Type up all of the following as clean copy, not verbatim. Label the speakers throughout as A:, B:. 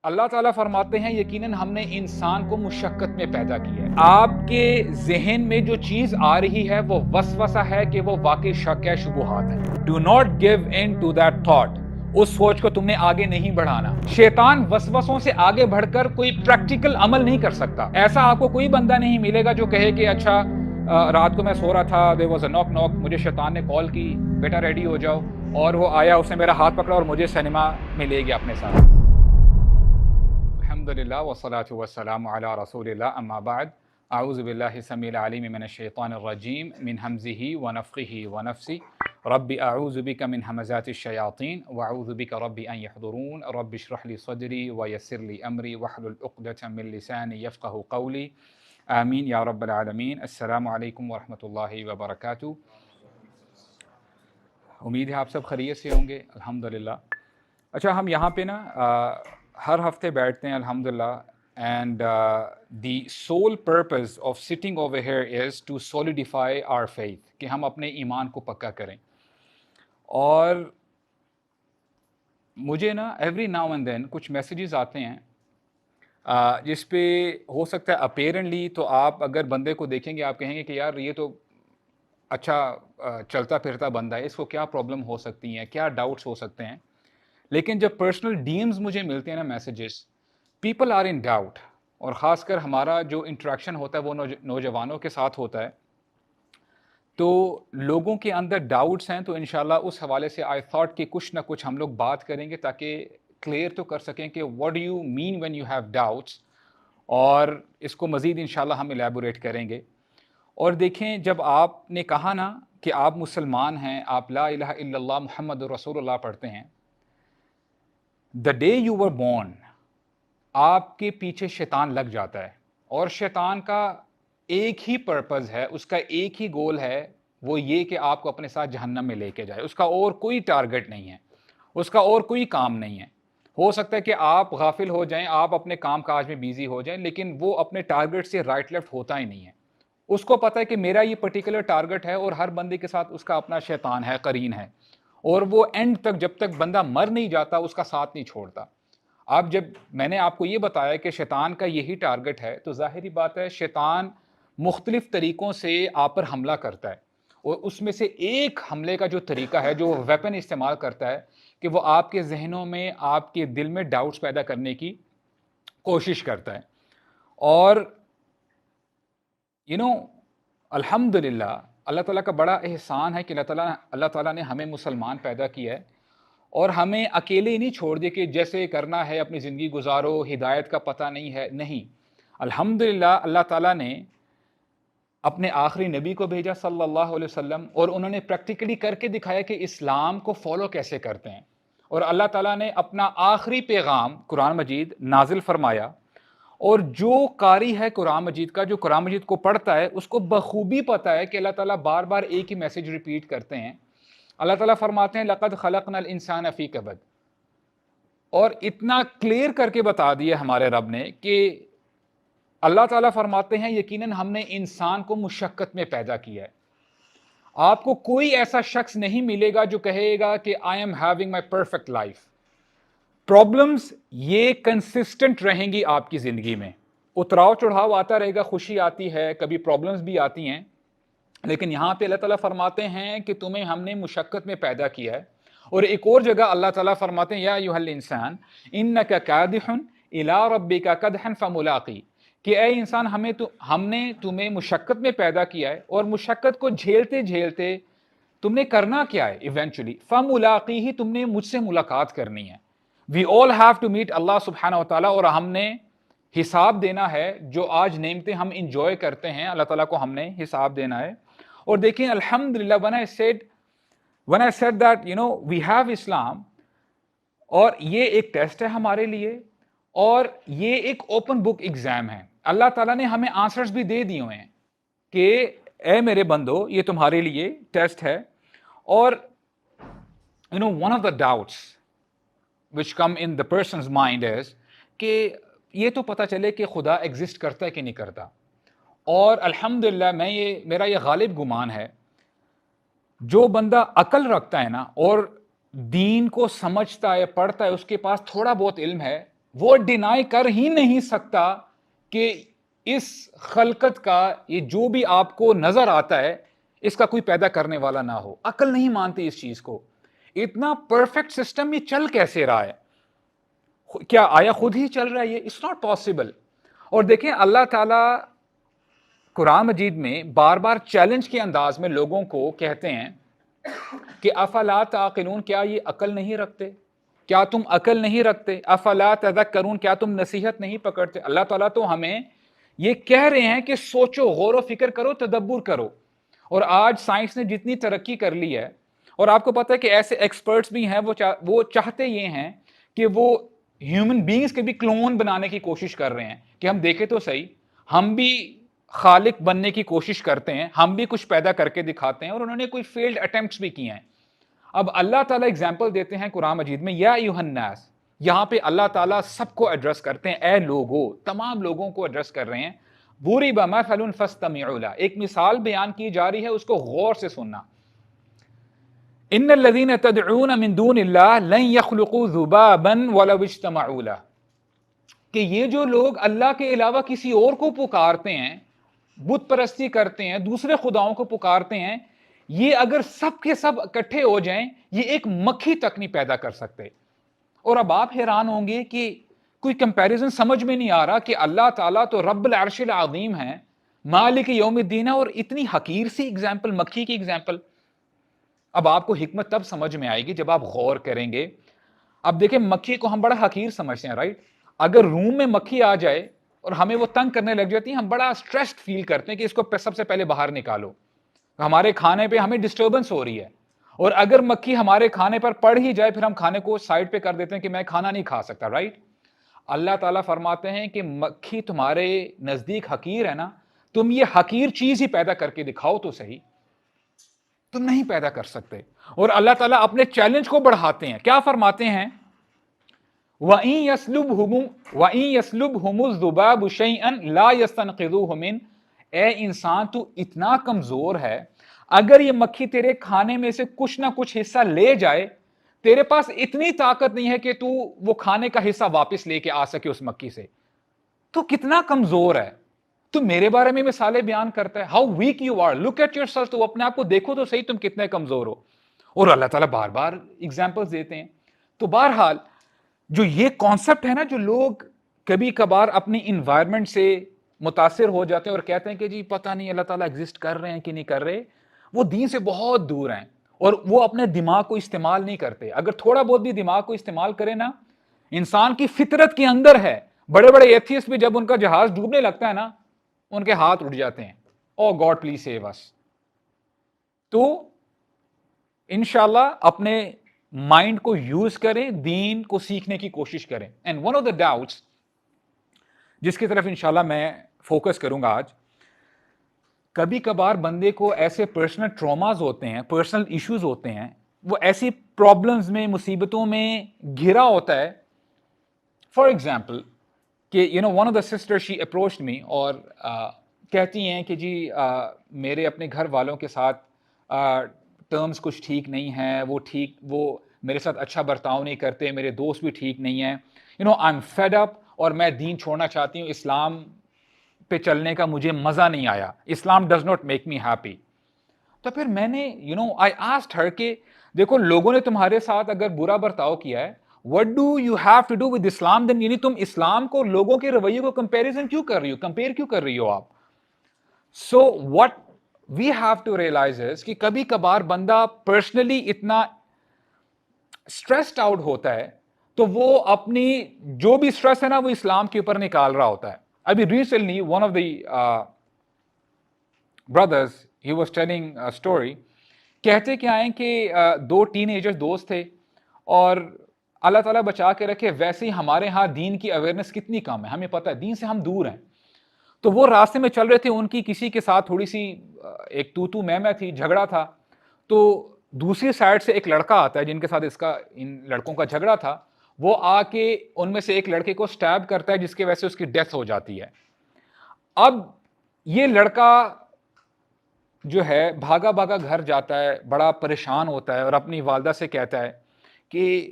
A: اللہ تعالیٰ فرماتے ہیں یقیناً ہم نے انسان کو مشقت میں پیدا کیا ہے۔ آپ کے ذہن میں جو چیز آ رہی ہے وہ وسوسہ ہے کہ وہ واقعی شک ہے، شبہات ہے۔ Do not give in to that thought. اس سوچ کو تم نے آگے نہیں بڑھانا۔ شیطان وسوسوں سے آگے بڑھ کر کوئی پریکٹیکل عمل نہیں کر سکتا۔ ایسا آپ کو کوئی بندہ نہیں ملے گا جو کہے کہ اچھا رات کو میں سو رہا تھا، there was a knock knock، مجھے شیطان نے کال کی، بیٹا ریڈی ہو جاؤ، اور وہ آیا، اس نے میرا ہاتھ پکڑا اور مجھے سینما میں لے گیا اپنے ساتھ۔ الحمدللہ والصلاة والسلام علی رسول اللہ، اما بعد، اعوذ باللہ السمیع العلیم من الشیطان الرجیم من حمزہ ونفخہ ونفثہ، رب اعوذ بک من ہمزات الشیاطین واعوذ بک رب ان یحضرون، رب اشرح لی صدری ویسر لی امری واحلل عقدۃ من لسانی یفقہوا قولی، آمین یا رب العالمین۔ السلام علیکم ورحمۃ اللہ وبرکاتہ۔ امید ہے آپ سب خیریت سے ہوں گے، الحمدللہ۔ اچھا، ہم یہاں پہ نا ہر ہفتے بیٹھتے ہیں الحمدللہ، and the sole purpose of sitting over here is to solidify our faith, کہ ہم اپنے ایمان کو پکا کریں۔ اور مجھے نا ایوری ناؤ اینڈ دین کچھ میسیجز آتے ہیں جس پہ ہو سکتا ہے اپیرنٹلی تو آپ اگر بندے کو دیکھیں گے آپ کہیں گے کہ یار یہ تو اچھا چلتا پھرتا بندہ ہے، اس کو کیا پرابلم ہو سکتی ہیں، کیا ڈاؤٹس ہو سکتے ہیں۔ لیکن جب پرسنل ڈیمز مجھے ملتے ہیں نا messages, people are in doubt, اور خاص کر ہمارا جو انٹریکشن ہوتا ہے وہ نوجوانوں کے ساتھ ہوتا ہے، تو لوگوں کے اندر ڈاؤٹس ہیں، تو انشاءاللہ اس حوالے سے آئی تھاٹ کہ کچھ نہ کچھ ہم لوگ بات کریں گے تاکہ کلیئر تو کر سکیں کہ what do you mean when you have doubts, اور اس کو مزید انشاءاللہ ہم الیبوریٹ کریں گے۔ اور دیکھیں، جب آپ نے کہا نا کہ آپ مسلمان ہیں، آپ لا الہ الا اللہ محمد رسول اللہ پڑھتے ہیں، the day you were born آپ کے پیچھے شیطان لگ جاتا ہے، اور شیطان کا ایک ہی پرپز ہے، اس کا ایک ہی گول ہے، وہ یہ کہ آپ کو اپنے ساتھ جہنم میں لے کے جائے۔ اس کا اور کوئی ٹارگٹ نہیں ہے، اس کا اور کوئی کام نہیں ہے۔ ہو سکتا ہے کہ آپ غافل ہو جائیں، آپ اپنے کام کاج میں بیزی ہو جائیں، لیکن وہ اپنے ٹارگٹ سے رائٹ لیفٹ ہوتا ہی نہیں ہے۔ اس کو پتہ ہے کہ میرا یہ پرٹیکولر ٹارگٹ ہے، اور ہر بندے کے ساتھ اس کا اپنا شیطان ہے، قرین ہے، اور وہ اینڈ تک جب تک بندہ مر نہیں جاتا اس کا ساتھ نہیں چھوڑتا۔ اب جب میں نے آپ کو یہ بتایا کہ شیطان کا یہی ٹارگٹ ہے، تو ظاہری بات ہے شیطان مختلف طریقوں سے آپ پر حملہ کرتا ہے، اور اس میں سے ایک حملے کا جو طریقہ ہے، جو ویپن استعمال کرتا ہے، کہ وہ آپ کے ذہنوں میں، آپ کے دل میں ڈاؤٹس پیدا کرنے کی کوشش کرتا ہے۔ اور الحمدللہ اللہ تعالیٰ کا بڑا احسان ہے کہ اللہ تعالیٰ نے ہمیں مسلمان پیدا کیا ہے، اور ہمیں اکیلے نہیں چھوڑ دے کہ جیسے کرنا ہے اپنی زندگی گزارو، ہدایت کا پتہ نہیں ہے، نہیں۔ الحمدللہ اللہ تعالیٰ نے اپنے آخری نبی کو بھیجا صلی اللہ علیہ وسلم، اور انہوں نے پریکٹیکلی کر کے دکھایا کہ اسلام کو فالو کیسے کرتے ہیں، اور اللہ تعالیٰ نے اپنا آخری پیغام قرآن مجید نازل فرمایا، اور جو قاری ہے قرآن مجید کا، جو قرآن مجید کو پڑھتا ہے، اس کو بخوبی پتہ ہے کہ اللہ تعالیٰ بار بار ایک ہی میسیج ریپیٹ کرتے ہیں۔ اللہ تعالیٰ فرماتے ہیں لَقَدْ خَلَقْنَا الْإِنسَانَ فِي كَبَدٍ، اور اتنا کلیئر کر کے بتا دیا ہمارے رب نے کہ اللہ تعالیٰ فرماتے ہیں یقیناً ہم نے انسان کو مشقت میں پیدا کیا ہے۔ آپ کو کوئی ایسا شخص نہیں ملے گا جو کہے گا کہ I am having my perfect life. Problems یہ کنسسٹنٹ رہیں گی آپ کی زندگی میں، اتراؤ چڑھاؤ آتا رہے گا، خوشی آتی ہے، کبھی پرابلمز بھی آتی ہیں، لیکن یہاں پہ اللہ تعالیٰ فرماتے ہیں کہ تمہیں ہم نے مشقت میں پیدا کیا ہے۔ اور ایک اور جگہ اللہ تعالیٰ فرماتے ہیں یا ایھا الانسان انک کادح الی ربک کدحا فملاقی، کہ اے انسان ہم نے تمہیں مشقت میں پیدا کیا ہے، اور مشقت کو جھیلتے جھیلتے تم نے کرنا کیا ہے ایونچولی، فملاقی ہی، تم نے مجھ سے ملاقات کرنی ہے۔ وی آل ہیو ٹو میٹ اللہ سبحانہ و تعالیٰ، اور ہم نے حساب دینا ہے۔ جو آج نعمتیں ہم انجوائے کرتے ہیں، اللہ تعالیٰ کو ہم نے حساب دینا ہے۔ اور دیکھیں الحمدللہ when I said that we have Islam، اور یہ ایک ٹیسٹ ہے ہمارے لیے، اور یہ ایک اوپن بک ایگزام ہے۔ اللہ تعالیٰ نے ہمیں آنسرز بھی دے دیے ہوئے ہیں کہ اے میرے بندو یہ تمہارے لیے ٹیسٹ ہے۔ اور one of the doubts which come in the person's mind is کہ یہ تو پتہ چلے کہ خدا ایگزسٹ کرتا ہے کہ نہیں کرتا۔ اور الحمدللہ میرا یہ غالب گمان ہے، جو بندہ عقل رکھتا ہے نا، اور دین کو سمجھتا ہے، پڑھتا ہے، اس کے پاس تھوڑا بہت علم ہے، وہ ڈینائی کر ہی نہیں سکتا کہ اس خلقت کا یہ جو بھی آپ کو نظر آتا ہے اس کا کوئی پیدا کرنے والا نہ ہو. عقل نہیں مانتی اس چیز کو. اتنا پرفیکٹ سسٹم یہ چل کیسے رہا ہے؟ کیا آیا خود ہی چل رہا ہے یہ؟ It's not possible. اور دیکھیں اللہ تعالیٰ قرآن مجید میں بار بار چیلنج کے انداز میں لوگوں کو کہتے ہیں کہ افلا تعقلون، کیا یہ عقل نہیں رکھتے؟ کیا تم عقل نہیں رکھتے؟ افلا تذکرون، کیا تم نصیحت نہیں پکڑتے؟ اللہ تعالیٰ تو ہمیں یہ کہہ رہے ہیں کہ سوچو، غور و فکر کرو، تدبر کرو. اور آج سائنس نے جتنی ترقی کر لی ہے، اور آپ کو پتہ ہے کہ ایسے ایکسپرٹس بھی ہیں وہ چاہتے یہ ہیں کہ وہ ہیومن بینگز کے بھی کلون بنانے کی کوشش کر رہے ہیں کہ ہم دیکھیں تو صحیح، ہم بھی خالق بننے کی کوشش کرتے ہیں، ہم بھی کچھ پیدا کر کے دکھاتے ہیں. اور انہوں نے کوئی فیلڈ اٹیمپٹس بھی کیے ہیں. اب اللہ تعالیٰ اگزامپل دیتے ہیں قرآن مجید میں، یا ایھا الناس. یہاں پہ اللہ تعالیٰ سب کو ایڈریس کرتے ہیں، اے لوگوں، تمام لوگوں کو ایڈریس کر رہے ہیں. ضُرِبَ مَثَلٌ فَاسْتَمِعُوا لَهُ، ایک مثال بیان کی جا رہی ہے، اس کو غور سے سننا. ان الذين تدعون من دون الله لن يخلقوا ذبابا ولو اجتمعوا له، کہ یہ جو لوگ اللہ کے علاوہ کسی اور کو پکارتے ہیں، بت پرستی کرتے ہیں، دوسرے خداؤں کو پکارتے ہیں، یہ اگر سب کے سب اکٹھے ہو جائیں یہ ایک مکھی تک نہیں پیدا کر سکتے. اور اب آپ حیران ہوں گے کہ کوئی کمپیریزن سمجھ میں نہیں آ رہا کہ اللہ تعالیٰ تو رب العرش العظیم ہے، مالک یوم الدین ہے، اور اتنی حقیر سی ایگزامپل، مکھی کی ایگزامپل. اب آپ کو حکمت تب سمجھ میں آئے گی جب آپ غور کریں گے. اب دیکھیں مکھی کو ہم بڑا حقیر سمجھتے ہیں، رائٹ؟ اگر روم میں مکھی آ جائے اور ہمیں وہ تنگ کرنے لگ جاتی ہے، ہم بڑا اسٹریسڈ فیل کرتے ہیں کہ اس کو سب سے پہلے باہر نکالو. ہمارے کھانے پہ ہمیں ڈسٹربنس ہو رہی ہے، اور اگر مکھی ہمارے کھانے پر پڑ ہی جائے پھر ہم کھانے کو سائڈ پہ کر دیتے ہیں کہ میں کھانا نہیں کھا سکتا، رائٹ؟ اللہ تعالیٰ فرماتے ہیں کہ مکھی تمہارے نزدیک حقیر ہے نا، تم یہ حقیر چیز ہی پیدا کر کے دکھاؤ تو صحیح. تم نہیں پیدا کر سکتے. اور اللہ تعالیٰ اپنے چیلنج کو بڑھاتے ہیں، کیا فرماتے ہیں؟ وَإِن يَسْلُبْهُمُ الذُّبَابُ شَيْئًا لَا يَسْتَنْقِذُوهُ مِنْ، اے انسان تو اتنا کمزور ہے، اگر یہ مکھی تیرے کھانے میں سے کچھ نہ کچھ حصہ لے جائے، تیرے پاس اتنی طاقت نہیں ہے کہ تو وہ کھانے کا حصہ واپس لے کے آ سکے اس مکھی سے. تو کتنا کمزور ہے. تو میرے بارے میں مثالیں بیان کرتا ہے، how weak you are, look at yourself, تو اپنے آپ کو دیکھو تو صحیح تم کتنے کمزور ہو. اور اللہ تعالیٰ بار بار ایگزامپلز دیتے ہیں. تو بہرحال جو یہ کانسیپٹ ہے نا، جو لوگ کبھی کبھار اپنی انوائرمنٹ سے متاثر ہو جاتے ہیں اور کہتے ہیں کہ جی پتہ نہیں اللہ تعالیٰ ایگزسٹ کر رہے ہیں کہ نہیں کر رہے، وہ دین سے بہت دور ہیں اور وہ اپنے دماغ کو استعمال نہیں کرتے. اگر تھوڑا بہت بھی دماغ کو استعمال کرے نا، انسان کی فطرت کے اندر ہے. بڑے بڑے ایتھیسٹ بھی جب ان کا جہاز ڈوبنے لگتا ہے نا، ان کے ہاتھ اٹھ جاتے ہیں، او گاڈ پلیز سیو اس. تو انشاءاللہ اپنے مائنڈ کو یوز کریں، دین کو سیکھنے کی کوشش کریں. And one of the doubts جس کی طرف انشاءاللہ میں فوکس کروں گا آج، کبھی کبھار بندے کو ایسے پرسنل ٹراماز ہوتے ہیں، پرسنل ایشوز ہوتے ہیں، وہ ایسی پرابلمز میں، مصیبتوں میں گھرا ہوتا ہے. فار ایگزامپل کہ one of the sister she approached me, اور کہتی ہیں کہ جی میرے اپنے گھر والوں کے ساتھ ٹرمز کچھ ٹھیک نہیں ہیں، وہ میرے ساتھ اچھا برتاؤ نہیں کرتے، میرے دوست بھی ٹھیک نہیں ہیں، آئی ایم فیڈ اپ، اور میں دین چھوڑنا چاہتی ہوں، اسلام پہ چلنے کا مجھے مزہ نہیں آیا، Islam does not make me happy. تو پھر میں نے آئی آسکڈ ہر کہ دیکھو لوگوں نے تمہارے ساتھ اگر برا برتاؤ کیا ہے، what do you have to do with Islam then؟ یعنی تم اسلام کو، لوگوں کے رویے کو کمپیریزن کیوں کر رہی ہو، کمپیئر کیوں کر رہی ہو آپ؟ سو what we have to realize is کہ کبھی کبھار بندہ پرسنلی اتنا اسٹریسڈ آؤٹ ہوتا ہے تو وہ اپنی جو بھی اسٹریس ہے نا وہ اسلام کے اوپر نکال رہا ہوتا ہے. ابھی recently one of the brothers, he was telling a story. کہتے کیا ہیں کہ دو ٹین ایجر دوست تھے، اور اللہ تعالیٰ بچا کے رکھے ویسے ہی ہمارے ہاں دین کی اویئرنیس کتنی کم ہے، ہمیں پتہ ہے دین سے ہم دور ہیں. تو وہ راستے میں چل رہے تھے، ان کی کسی کے ساتھ تھوڑی سی ایک تو میں تھی، جھگڑا تھا. تو دوسری سائڈ سے ایک لڑکا آتا ہے جن کے ساتھ ان لڑکوں کا جھگڑا تھا، وہ آ کے ان میں سے ایک لڑکے کو سٹیب کرتا ہے جس کی وجہ سے اس کی ڈیتھ ہو جاتی ہے. اب یہ لڑکا جو ہے بھاگا بھاگا گھر جاتا ہے، بڑا پریشان ہوتا ہے، اور اپنی والدہ سے کہتا ہے کہ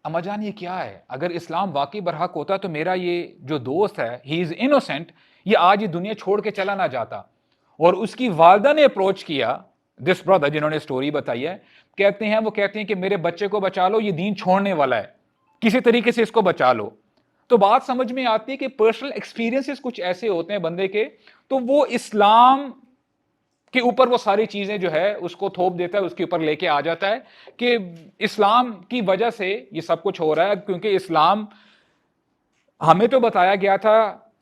A: اما جان یہ کیا ہے؟ اگر اسلام واقعی برحق ہوتا تو میرا یہ جو دوست ہے ہی از انوسینٹ، یہ آج یہ دنیا چھوڑ کے چلا نہ جاتا۔ اور اس کی والدہ نے اپروچ کیا دس برادر جنہوں نے سٹوری بتائی ہے، وہ کہتے ہیں کہ میرے بچے کو بچا لو، یہ دین چھوڑنے والا ہے، کسی طریقے سے اس کو بچا لو۔ تو بات سمجھ میں آتی ہے کہ پرسنل ایکسپیرینسز کچھ ایسے ہوتے ہیں بندے کے، تو وہ اسلام کے اوپر وہ ساری چیزیں جو ہے اس کو تھوپ دیتا ہے، اس کے اوپر لے کے آ جاتا ہے کہ اسلام کی وجہ سے یہ سب کچھ ہو رہا ہے، کیونکہ اسلام ہمیں تو بتایا گیا تھا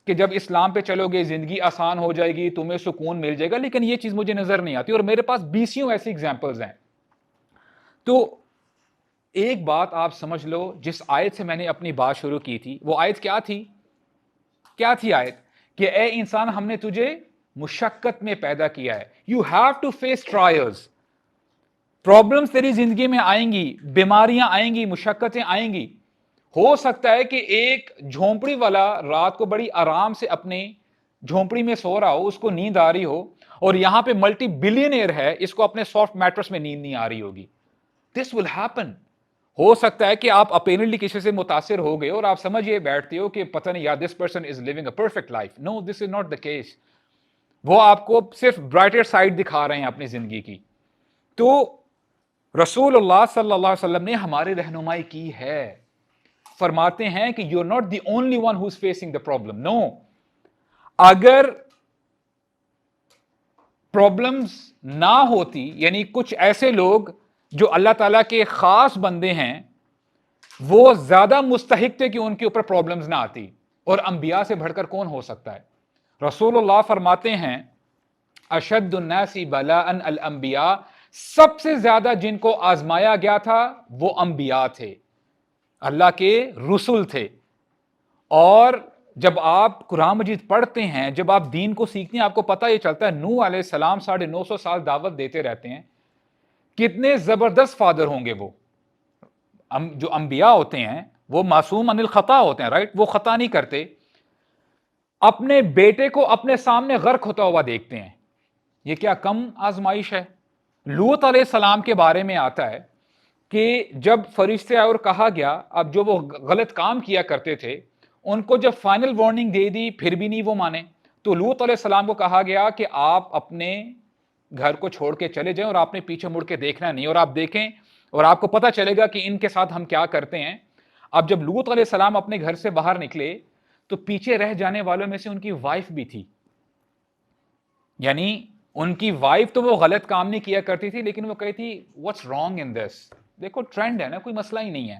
A: کہ جب اسلام پہ چلو گے زندگی آسان ہو جائے گی، تمہیں سکون مل جائے گا، لیکن یہ چیز مجھے نظر نہیں آتی، اور میرے پاس بیسیوں ایسی ایگزامپلز ہیں۔ تو ایک بات آپ سمجھ لو، جس آیت سے میں نے اپنی بات شروع کی تھی، وہ آیت کیا تھی؟ کیا تھی آیت؟ کہ اے انسان ہم نے تجھے مشقت میں پیدا کیا ہے، you have to face trials, problems تیری زندگی میں آئیں گی، بیماریاں آئیں گی، مشقتیں آئیں گی۔ ہو سکتا ہے کہ ایک جھونپڑی والا رات کو بڑی آرام سے اپنے جھونپڑی میں سو رہا ہو، اس کو نیند آ رہی ہو، اور یہاں پہ ملٹی بلینئر ہے، اس کو اپنے سافٹ میٹرس میں نیند نہیں آ رہی ہوگی۔ دس ول ہیپن۔ ہو سکتا ہے کہ آپ اپیرنٹلی کسی سے متاثر ہو گئے اور آپ سمجھے بیٹھتے ہو کہ پتہ نہیں یار this person is living a perfect life. No, this is not the case. وہ آپ کو صرف برائٹر سائڈ دکھا رہے ہیں اپنی زندگی کی۔ تو رسول اللہ صلی اللہ علیہ وسلم نے ہماری رہنمائی کی ہے، فرماتے ہیں کہ you are not the only one who is facing the problem. No, اگر پرابلمز نہ ہوتی، یعنی کچھ ایسے لوگ جو اللہ تعالیٰ کے خاص بندے ہیں، وہ زیادہ مستحق تھے کہ ان کے اوپر پرابلمز نہ آتی، اور انبیاء سے بڑھ کر کون ہو سکتا ہے؟ رسول اللہ فرماتے ہیں اشد الناس بلاء الانبیاء، سب سے زیادہ جن کو آزمایا گیا تھا وہ انبیاء تھے، اللہ کے رسول تھے۔ اور جب آپ قرآن مجید پڑھتے ہیں، جب آپ دین کو سیکھتے ہیں، آپ کو پتہ یہ چلتا ہے نوح علیہ السلام 950 سال دعوت دیتے رہتے ہیں، کتنے زبردست فادر ہوں گے وہ۔ جو انبیاء ہوتے ہیں وہ معصوم عن الخطا ہوتے ہیں، رائٹ؟ وہ خطا نہیں کرتے، اپنے بیٹے کو اپنے سامنے غرق ہوتا ہوا دیکھتے ہیں، یہ کیا کم آزمائش ہے؟ لوط علیہ السلام کے بارے میں آتا ہے کہ جب فرشتے آئے اور کہا گیا، اب جو وہ غلط کام کیا کرتے تھے ان کو جب فائنل وارننگ دے دی پھر بھی نہیں وہ مانے، تو لوط علیہ السلام کو کہا گیا کہ آپ اپنے گھر کو چھوڑ کے چلے جائیں اور آپ نے پیچھے مڑ کے دیکھنا نہیں، اور آپ دیکھیں اور آپ کو پتہ چلے گا کہ ان کے ساتھ ہم کیا کرتے ہیں۔ اب جب لوط علیہ السلام اپنے گھر سے باہر نکلے تو پیچھے رہ جانے والوں میں سے ان کی وائف بھی تھی، یعنی ان کی وائف تو وہ غلط کام نہیں کیا کرتی تھی، لیکن وہ کہتی تھی واٹس رانگ ان دس، دیکھو ٹرینڈ ہے نا، کوئی مسئلہ ہی نہیں ہے۔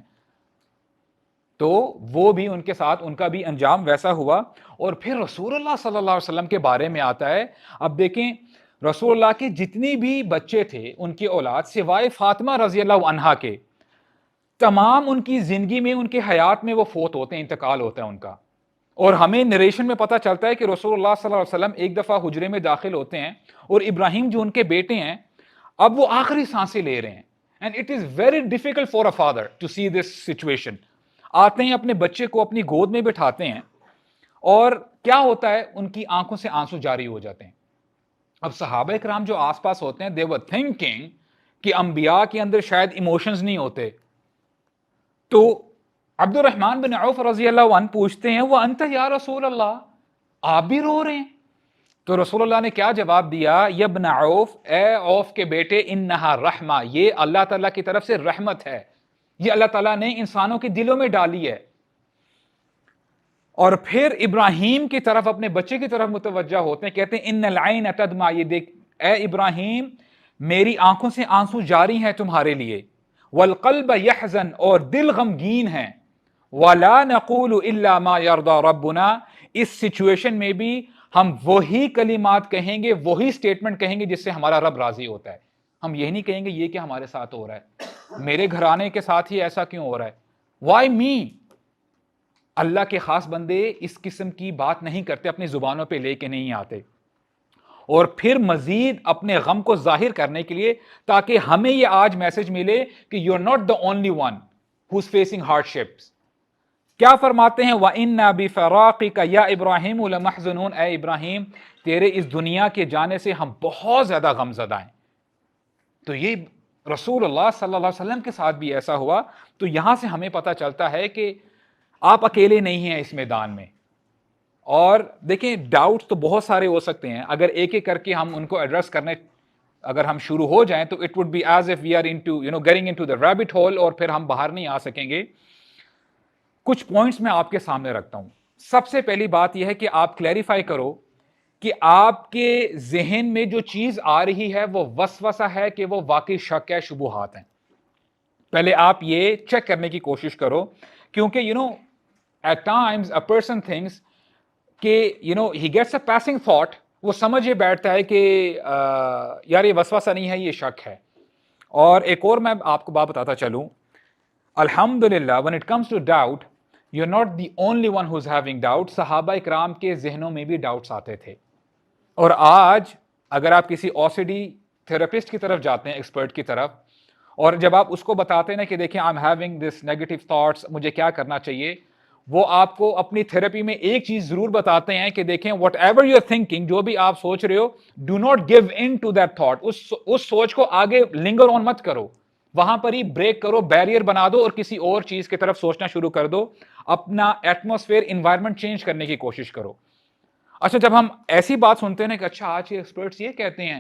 A: تو وہ بھی ان کے ساتھ ان کا بھی انجام ویسا ہوا۔ اور پھر رسول اللہ صلی اللہ علیہ وسلم کے بارے میں آتا ہے، اب دیکھیں رسول اللہ کے جتنی بھی بچے تھے ان کی اولاد سوائے فاطمہ رضی اللہ عنہا کے، تمام ان کی زندگی میں، ان کے حیات میں وہ فوت ہوتے ہیں، انتقال ہوتا ہے ان کا۔ اور ہمیں نریشن میں پتہ چلتا ہے کہ رسول اللہ صلی اللہ علیہ وسلم ایک دفعہ حجرے میں داخل ہوتے ہیں اور ابراہیم جو ان کے بیٹے ہیں اب وہ آخری سانسیں لے رہے ہیں، and it is very difficult for a father to see this situation. آتے ہیں اپنے بچے کو اپنی گود میں بٹھاتے ہیں، اور کیا ہوتا ہے ان کی آنکھوں سے آنسو جاری ہو جاتے ہیں۔ اب صحابہ کرام جو آس پاس ہوتے ہیں، they were thinking کہ انبیاء کے اندر شاید ایموشنز نہیں ہوتے، تو عبد الرحمن بن عوف رضی اللہ عنہ پوچھتے ہیں وَأَنْتَ یا رسول اللہ، آپ بھی رو رہے ہیں؟ تو رسول اللہ نے کیا جواب دیا؟ یا ابن عوف، اے عوف کے بیٹے، انہا رحمہ، یہ اللہ تعالیٰ کی طرف سے رحمت ہے، یہ اللہ تعالیٰ نے انسانوں کے دلوں میں ڈالی ہے۔ اور پھر ابراہیم کی طرف، اپنے بچے کی طرف متوجہ ہوتے ہیں، کہتے ہیں ان العین تدمع، یہ دیکھ اے ابراہیم میری آنکھوں سے آنسو جاری ہیں تمہارے لیے، والقلب یحزن، اور دل غمگین ہے، ولا نقول الا ما یرضى ربنا، اس سچویشن میں بھی ہم وہی کلمات کہیں گے، وہی سٹیٹمنٹ کہیں گے جس سے ہمارا رب راضی ہوتا ہے۔ ہم یہ نہیں کہیں گے یہ کہ ہمارے ساتھ ہو رہا ہے، میرے گھرانے کے ساتھ ہی ایسا کیوں ہو رہا ہے، وائی می؟ اللہ کے خاص بندے اس قسم کی بات نہیں کرتے، اپنی زبانوں پہ لے کے نہیں آتے۔ اور پھر مزید اپنے غم کو ظاہر کرنے کے لیے، تاکہ ہمیں یہ آج میسج ملے کہ you are not the only one who is facing hardships. کیا فرماتے ہیں؟ وَإِنَّا بِفَرَاقِكَ يَا إِبْرَاهِيمُ لَمَحْزُنُونَ، اے ابراہیم تیرے اس دنیا کے جانے سے ہم بہت زیادہ غم زدہ ہیں۔ تو یہ رسول اللہ صلی اللہ علیہ وسلم کے ساتھ بھی ایسا ہوا. تو یہاں سے ہمیں پتہ چلتا ہے کہ آپ اکیلے نہیں ہیں اس میدان میں. اور دیکھیں ڈاؤٹ تو بہت سارے ہو سکتے ہیں, اگر ایک ایک کر کے ہم ان کو ایڈریس کرنے اگر ہم شروع ہو جائیں تو it would be as if we are into getting into the rabbit hole, اور پھر ہم باہر نہیں آ سکیں گے. کچھ پوائنٹس میں آپ کے سامنے رکھتا ہوں. سب سے پہلی بات یہ ہے کہ آپ کلیریفائی کرو کہ آپ کے ذہن میں جو چیز آ رہی ہے وہ وسوسہ ہے کہ وہ واقعی شک ہے, شبہات ہیں. پہلے آپ یہ چیک کرنے کی کوشش کرو, کیونکہ at times a person thinks کہ he gets a passing thought, وہ سمجھ یہ بیٹھتا ہے کہ یار یہ وسوسہ نہیں ہے, یہ شک ہے. اور ایک اور میں آپ کو بات بتاتا چلوں, الحمدللہ when it comes to doubt you're not the only one who's having doubt. صحابہ اکرام کے ذہنوں میں بھی ڈاؤٹس آتے تھے. اور آج اگر آپ کسی اوسیڈی تھراپسٹ کی طرف جاتے ہیں, ایکسپرٹ کی طرف, اور جب آپ اس کو بتاتے ہیں کہ دیکھیں I am having this negative thoughts, مجھے کیا کرنا چاہیے, وہ آپ کو اپنی تھراپی میں ایک چیز ضرور بتاتے ہیں کہ دیکھیں whatever you are thinking, جو بھی آپ سوچ رہے ہو, do not give in to that thought. اس سوچ کو آگے لنگر آن مت کرو, وہاں پر ہی بریک کرو, بیریئر بنا دو اور کسی اور چیز کی طرف سوچنا شروع کر دو. اپنا ایٹماسفیئر, انوائرمنٹ چینج کرنے کی کوشش کرو. اچھا, جب ہم ایسی بات سنتے ہیں کہ اچھا آج کے ایکسپرٹس یہ کہتے ہیں,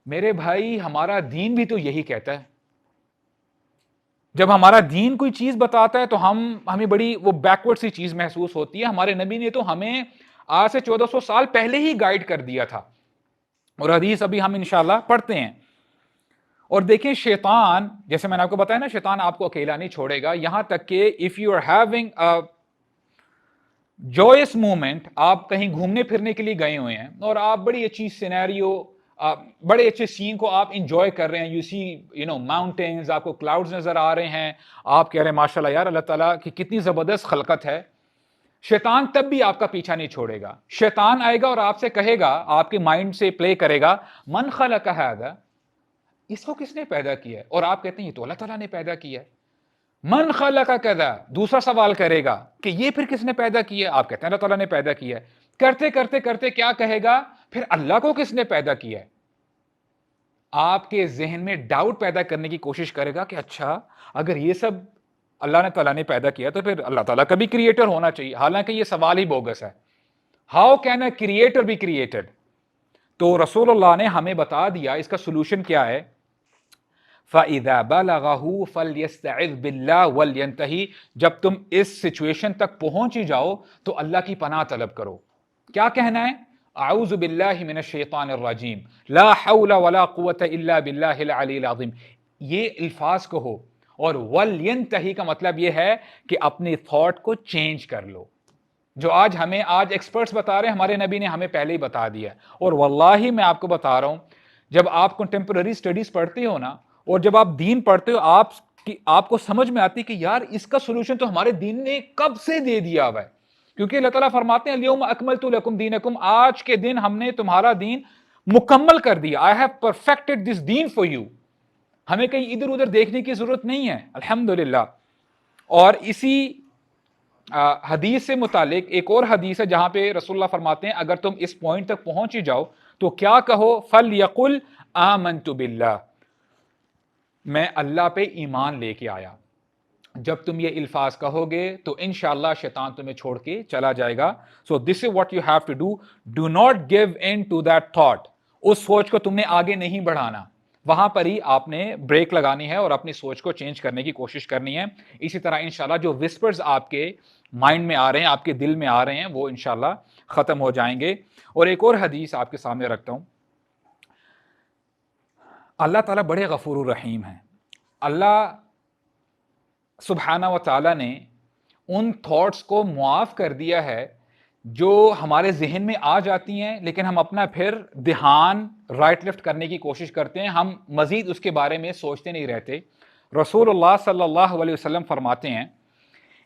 A: میرے بھائی ہمارا دین بھی تو یہی کہتا ہے. جب ہمارا دین کوئی چیز بتاتا ہے تو ہمیں بڑی وہ بیکورڈ سی چیز محسوس ہوتی ہے. ہمارے نبی نے تو ہمیں آج سے 1400 سال پہلے ہی گائیڈ کر دیا تھا, اور حدیث ابھی ہم انشاءاللہ پڑھتے ہیں. اور دیکھیں شیطان, جیسے میں نے آپ کو بتایا نا, شیطان آپ کو اکیلا نہیں چھوڑے گا. یہاں تک کہ if you are having joyous moment, آپ کہیں گھومنے پھرنے کے لیے گئے ہوئے ہیں اور آپ بڑی اچھی سینیریو, بڑے اچھے سین کو آپ انجوائے کر رہے ہیں, یو سی ماؤنٹینز, آپ کو کلاؤڈز نظر آ رہے ہیں, آپ کہہ رہے ہیں ماشاءاللہ یار اللہ تعالیٰ کی کتنی زبردست خلقت ہے. شیطان تب بھی آپ کا پیچھا نہیں چھوڑے گا. شیطان آئے گا اور آپ سے کہے گا, آپ کے مائنڈ سے پلے کرے گا, من خلق ھذا, اس کو کس نے پیدا کیا ہے؟ اور آپ کہتے ہیں یہ تو اللہ تعالیٰ نے پیدا کیا ہے. من خلق کذا, دوسرا سوال کرے گا کہ یہ پھر کس نے پیدا کیا ہے؟ آپ کہتے ہیں اللہ تعالیٰ نے پیدا کیا ہے. کرتے کرتے کرتے کیا کہے گا, پھر اللہ کو کس نے پیدا کیا ہے؟ آپ کے ذہن میں ڈاؤٹ پیدا کرنے کی کوشش کرے گا کہ اچھا اگر یہ سب اللہ تعالیٰ نے پیدا کیا تو پھر اللہ تعالیٰ کا بھی کریٹر ہونا چاہیے. حالانکہ یہ سوال ہی بوگس ہے. How can a creator be created? تو رسول اللہ نے ہمیں بتا دیا اس کا سولوشن کیا ہے. فَإِذَا بَلَغَهُ فَلْيَسْتَعِذْ بِاللَّهِ وَلْيَنْتَهِ, جب تم اس سچویشن تک پہنچ ہی جاؤ تو اللہ کی پناہ طلب کرو. کیا کہنا ہے؟ اعوذ باللہ من الشیطان الرجیم, لا حول ولا قوة الا باللہ العلی العظیم. یہ الفاظ کہو, اور وَلْيَنْتَهِ کا مطلب یہ ہے کہ اپنی تھاٹ کو چینج کر لو. جو آج ایکسپرٹس بتا رہے ہیں, ہمارے نبی نے ہمیں پہلے ہی بتا دیا. اور واللہ میں آپ کو بتا رہا ہوں, جب آپ کنٹمپرری اسٹڈیز پڑھتے ہو نا, اور جب آپ دین پڑھتے ہو, آپ کو سمجھ میں آتی کہ یار اس کا سولوشن تو ہمارے دین نے کب سے دے دیا ہوا ہے. کیونکہ اللہ تعالیٰ فرماتے ہیں الیوم اکملت لکم دینکم, آج کے دن ہم نے تمہارا دین مکمل کر دیا. آئی ہیو پرفیکٹڈ دس دین فار یو. ہمیں کہیں ادھر ادھر دیکھنے کی ضرورت نہیں ہے, الحمدللہ. اور اسی حدیث سے متعلق ایک اور حدیث ہے جہاں پہ رسول اللہ فرماتے ہیں اگر تم اس پوائنٹ تک پہنچ ہی جاؤ تو کیا کہو, فَلْيَقُلْ آمَنْتُ بِاللَّهِ, میں اللہ پہ ایمان لے کے آیا. جب تم یہ الفاظ کہو گے تو انشاءاللہ شیطان تمہیں چھوڑ کے چلا جائے گا. So this is what you have to do. Do not give in to that thought. اس سوچ کو تم نے آگے نہیں بڑھانا, وہاں پر ہی آپ نے بریک لگانی ہے اور اپنی سوچ کو چینج کرنے کی کوشش کرنی ہے. اسی طرح انشاءاللہ جو وسپرز آپ کے مائنڈ میں آ رہے ہیں, آپ کے دل میں آ رہے ہیں, وہ انشاءاللہ ختم ہو جائیں گے. اور ایک اور حدیث آپ کے سامنے رکھتا ہوں. اللہ تعالیٰ بڑے غفور الرحیم ہیں. اللہ سبحانہ و تعالیٰ نے ان تھاٹس کو معاف کر دیا ہے جو ہمارے ذہن میں آ جاتی ہیں, لیکن ہم اپنا پھر دھیان رائٹ لیفٹ کرنے کی کوشش کرتے ہیں, ہم مزید اس کے بارے میں سوچتے نہیں رہتے. رسول اللہ صلی اللہ علیہ وسلم فرماتے ہیں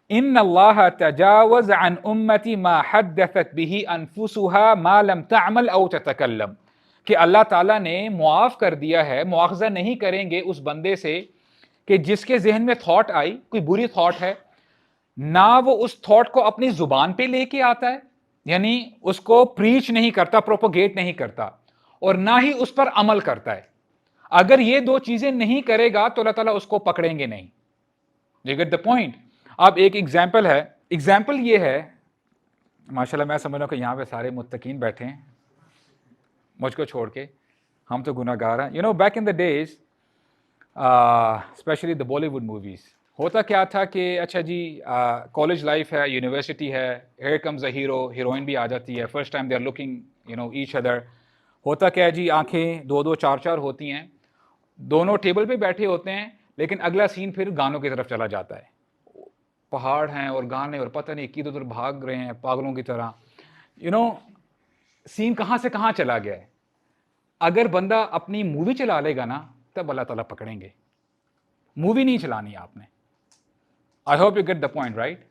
A: ان اللہ تجاوز عن امتی ما حدثت به انفسها ما لم تعمل او تتکلم, کہ اللہ تعالیٰ نے معاف کر دیا ہے, مواخذہ نہیں کریں گے اس بندے سے کہ جس کے ذہن میں تھاٹ آئی, کوئی بری تھاٹ ہے, نہ وہ اس تھاٹ کو اپنی زبان پہ لے کے آتا ہے, یعنی اس کو پریچ نہیں کرتا, پروپوگیٹ نہیں کرتا, اور نہ ہی اس پر عمل کرتا ہے. اگر یہ دو چیزیں نہیں کرے گا تو اللہ تعالیٰ اس کو پکڑیں گے نہیں. You get the point. اب ایک ایگزامپل ہے, ایگزامپل یہ ہے, ماشاءاللہ میں سمجھ رہا ہوں کہ یہاں پہ سارے متقین بیٹھے ہیں مجھ کو چھوڑ کے, ہم تو گناہ گار ہیں. Back in the days especially the Bollywood movies, ہوتا کیا تھا کہ اچھا جی کالج لائف ہے, یونیورسٹی ہے, here comes a hero, heroine بھی آ جاتی ہے, first time they are looking each other. ہوتا کیا ہے جی, آنکھیں دو دو چار چار ہوتی ہیں, دونوں ٹیبل پہ بیٹھے ہوتے ہیں, لیکن اگلا سین پھر گانوں کی طرف چلا جاتا ہے. پہاڑ ہیں اور گانے اور پتہ نہیں ادھر ادھر بھاگ رہے ہیں پاگلوں کی طرح. سین کہاں سے کہاں چلا گیا ہے. اگر بندہ اپنی مووی چلا لے گا نا تب اللہ تعالیٰ پکڑیں گے. مووی نہیں چلانی آپ نے. I hope you get the point right.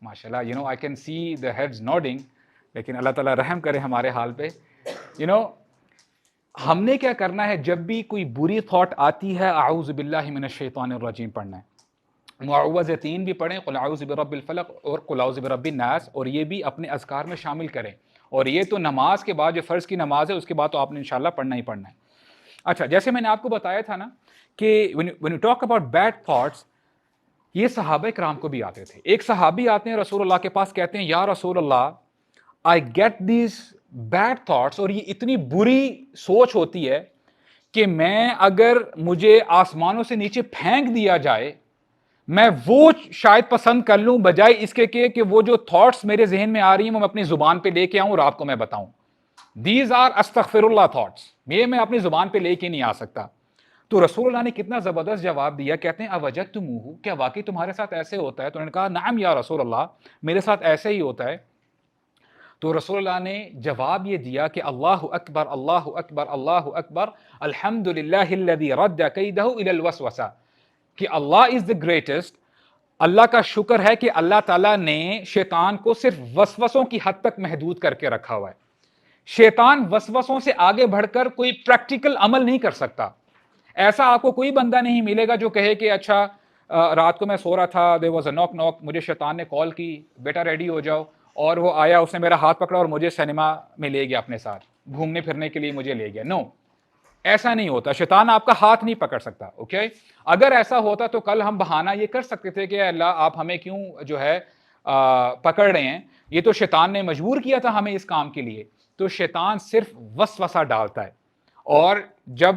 A: ماشاء اللہ I can see the heads nodding, لیکن اللہ تعالیٰ رحم کرے ہمارے حال پہ. ہم نے کیا کرنا ہے, جب بھی کوئی بری تھاٹ آتی ہے اعوذ باللہ من الشیطان الرجیم پڑھنا ہے. معوذتین بھی پڑھیں, قل اعوذ برب الفلق اور قل اعوذ برب الناس, اور یہ بھی اپنے اذکار میں شامل کریں. اور یہ تو نماز کے بعد, جو فرض کی نماز ہے اس کے بعد تو آپ نے انشاءاللہ پڑھنا ہی پڑھنا ہے. اچھا, جیسے میں نے آپ کو بتایا تھا نا کہ when you talk about bad thoughts, یہ صحابہ کرام کو بھی آتے تھے. ایک صحابی آتے ہیں رسول اللہ کے پاس, کہتے ہیں یا رسول اللہ I get these bad thoughts, اور یہ اتنی بری سوچ ہوتی ہے کہ میں اگر مجھے آسمانوں سے نیچے پھینک دیا جائے میں وہ شاید پسند کر لوں بجائے اس کے کہ وہ جو تھاٹس میرے ذہن میں آ رہی ہیں وہ میں اپنی زبان پہ لے کے آؤں اور آپ کو میں بتاؤں. دیز آر استغفر اللہ تھاٹس, یہ میں اپنی زبان پہ لے کے نہیں آ سکتا. تو رسول اللہ نے کتنا زبردست جواب دیا, کہتے ہیں اوجدتموہ, کیا واقعی تمہارے ساتھ ایسے ہوتا ہے؟ تو انہوں نے کہا نعم یا رسول اللہ, میرے ساتھ ایسے ہی ہوتا ہے. تو رسول اللہ نے جواب یہ دیا کہ اللہ اکبر اللہ اکبر اللہ اکبر الحمدللہ الذی رد کیدہ الی الوسوسہ, کہ اللہ از دا گریٹسٹ. اللہ کا شکر ہے کہ اللہ تعالیٰ نے شیطان کو صرف وسوسوں کی حد تک محدود کر کے رکھا ہوا ہے. شیطان وسوسوں سے آگے بڑھ کر کوئی پریکٹیکل عمل نہیں کر سکتا. ایسا آپ کو کوئی بندہ نہیں ملے گا جو کہے کہ اچھا رات کو میں سو رہا تھا, there was a knock knock, مجھے شیطان نے کال کی بیٹا ریڈی ہو جاؤ, اور وہ آیا, اس نے میرا ہاتھ پکڑا اور مجھے سینما میں لے گیا, اپنے ساتھ گھومنے پھرنے کے لیے مجھے لے گیا. نو, ایسا نہیں ہوتا. شیطان آپ کا ہاتھ نہیں پکڑ سکتا. اوکے, اگر ایسا ہوتا تو کل ہم بہانہ یہ کر سکتے تھے کہ اللہ آپ ہمیں کیوں جو ہے پکڑ رہے ہیں, یہ تو شیطان نے مجبور کیا تھا ہمیں اس کام کے لیے. تو شیطان صرف وسوسہ ڈالتا ہے, اور جب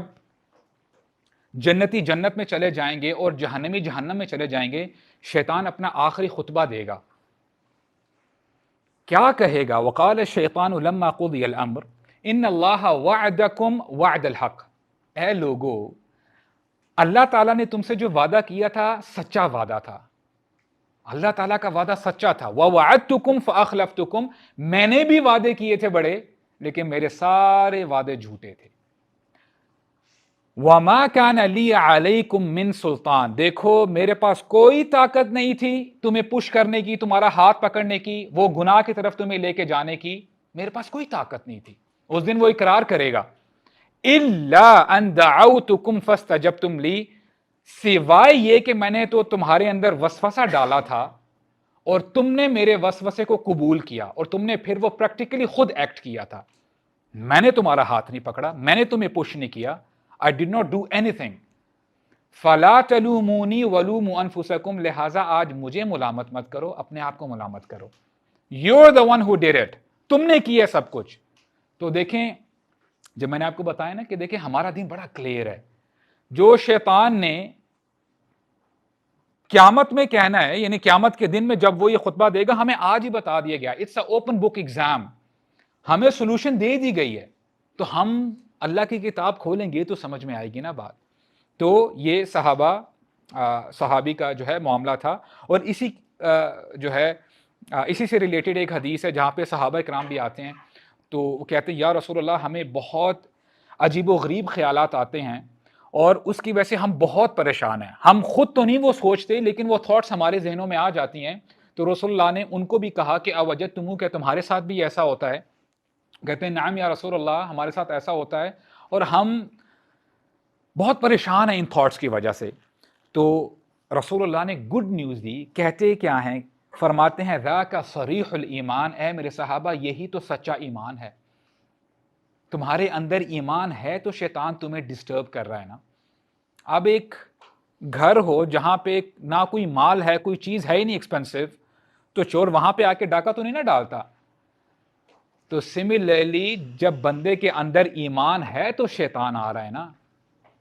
A: جنتی جنت میں چلے جائیں گے اور جہنمی جہنم میں چلے جائیں گے, شیطان اپنا آخری خطبہ دے گا. کیا کہے گا؟ وقال الشیطان لما قضی الامر ان اللہ وعدکم وعد الحق. اے لوگو, اللہ تعالیٰ نے تم سے جو وعدہ کیا تھا سچا وعدہ تھا. اللہ تعالیٰ کا وعدہ سچا تھا. ووعدتکم فاخلفتکم, میں نے بھی وعدے کیے تھے بڑے, لیکن میرے سارے وعدے جھوٹے تھے. وما کان لی علیکم من سلطان, دیکھو میرے پاس کوئی طاقت نہیں تھی تمہیں پش کرنے کی, تمہارا ہاتھ پکڑنے کی, وہ گناہ کی طرف تمہیں لے کے جانے کی, میرے پاس کوئی طاقت نہیں تھی. اس دن وہ اقرار کرے گا الا ان دعوتکم فاستجبتم لی, سوائے یہ کہ میں نے تو تمہارے اندر وسوسہ ڈالا تھا اور تم نے میرے وسوسے کو قبول کیا, اور تم نے پھر وہ پریکٹیکلی خود ایکٹ کیا تھا. میں نے تمہارا ہاتھ نہیں پکڑا, میں نے تمہیں پش نہیں کیا. I did not do anything. فَلَا تَلُومُونِي وَلُومُوا أَنفُسَكُمْ, لہٰذا آج مجھے ملامت مت کرو, اپنے آپ کو ملامت کرو. You're the one who did it. تم نے کیا سب کچھ. تو دیکھیں, جب میں نے آپ کو بتایا نا کہ دیکھیں ہمارا دین بڑا کلیئر ہے. جو شیطان نے قیامت میں کہنا ہے, یعنی قیامت کے دن میں جب وہ یہ خطبہ دے گا, ہمیں آج ہی بتا دیا گیا. It's an open book exam. ہمیں سولوشن دے دی گئی ہے, تو ہم اللہ کی کتاب کھولیں گے تو سمجھ میں آئے گی نا بات. تو یہ صحابی کا جو ہے معاملہ تھا. اور اسی جو ہے اسی سے ریلیٹڈ ایک حدیث ہے جہاں پہ صحابہ کرام بھی آتے ہیں, تو وہ کہتے ہیں یا رسول اللہ ہمیں بہت عجیب و غریب خیالات آتے ہیں, اور اس کی وجہ سے ہم بہت پریشان ہیں. ہم خود تو نہیں وہ سوچتے, لیکن وہ تھاٹس ہمارے ذہنوں میں آ جاتی ہیں. تو رسول اللہ نے ان کو بھی کہا کہ اوجدتموہ, کہ تمہارے ساتھ بھی ایسا ہوتا ہے؟ کہتے ہیں نعم یا رسول اللہ, ہمارے ساتھ ایسا ہوتا ہے, اور ہم بہت پریشان ہیں ان تھاٹس کی وجہ سے. تو رسول اللہ نے گڈ نیوز دی. کہتے کیا ہیں؟ فرماتے ہیں ذاک صریح الایمان, اے میرے صحابہ یہی تو سچا ایمان ہے. تمہارے اندر ایمان ہے تو شیطان تمہیں ڈسٹرب کر رہا ہے نا. اب ایک گھر ہو جہاں پہ نہ کوئی مال ہے, کوئی چیز ہے ہی نہیں ایکسپینسو, تو چور وہاں پہ آ کے ڈاکہ تو نہیں نہ ڈالتا. تو سملرلی جب بندے کے اندر ایمان ہے تو شیطان آ رہا ہے نا.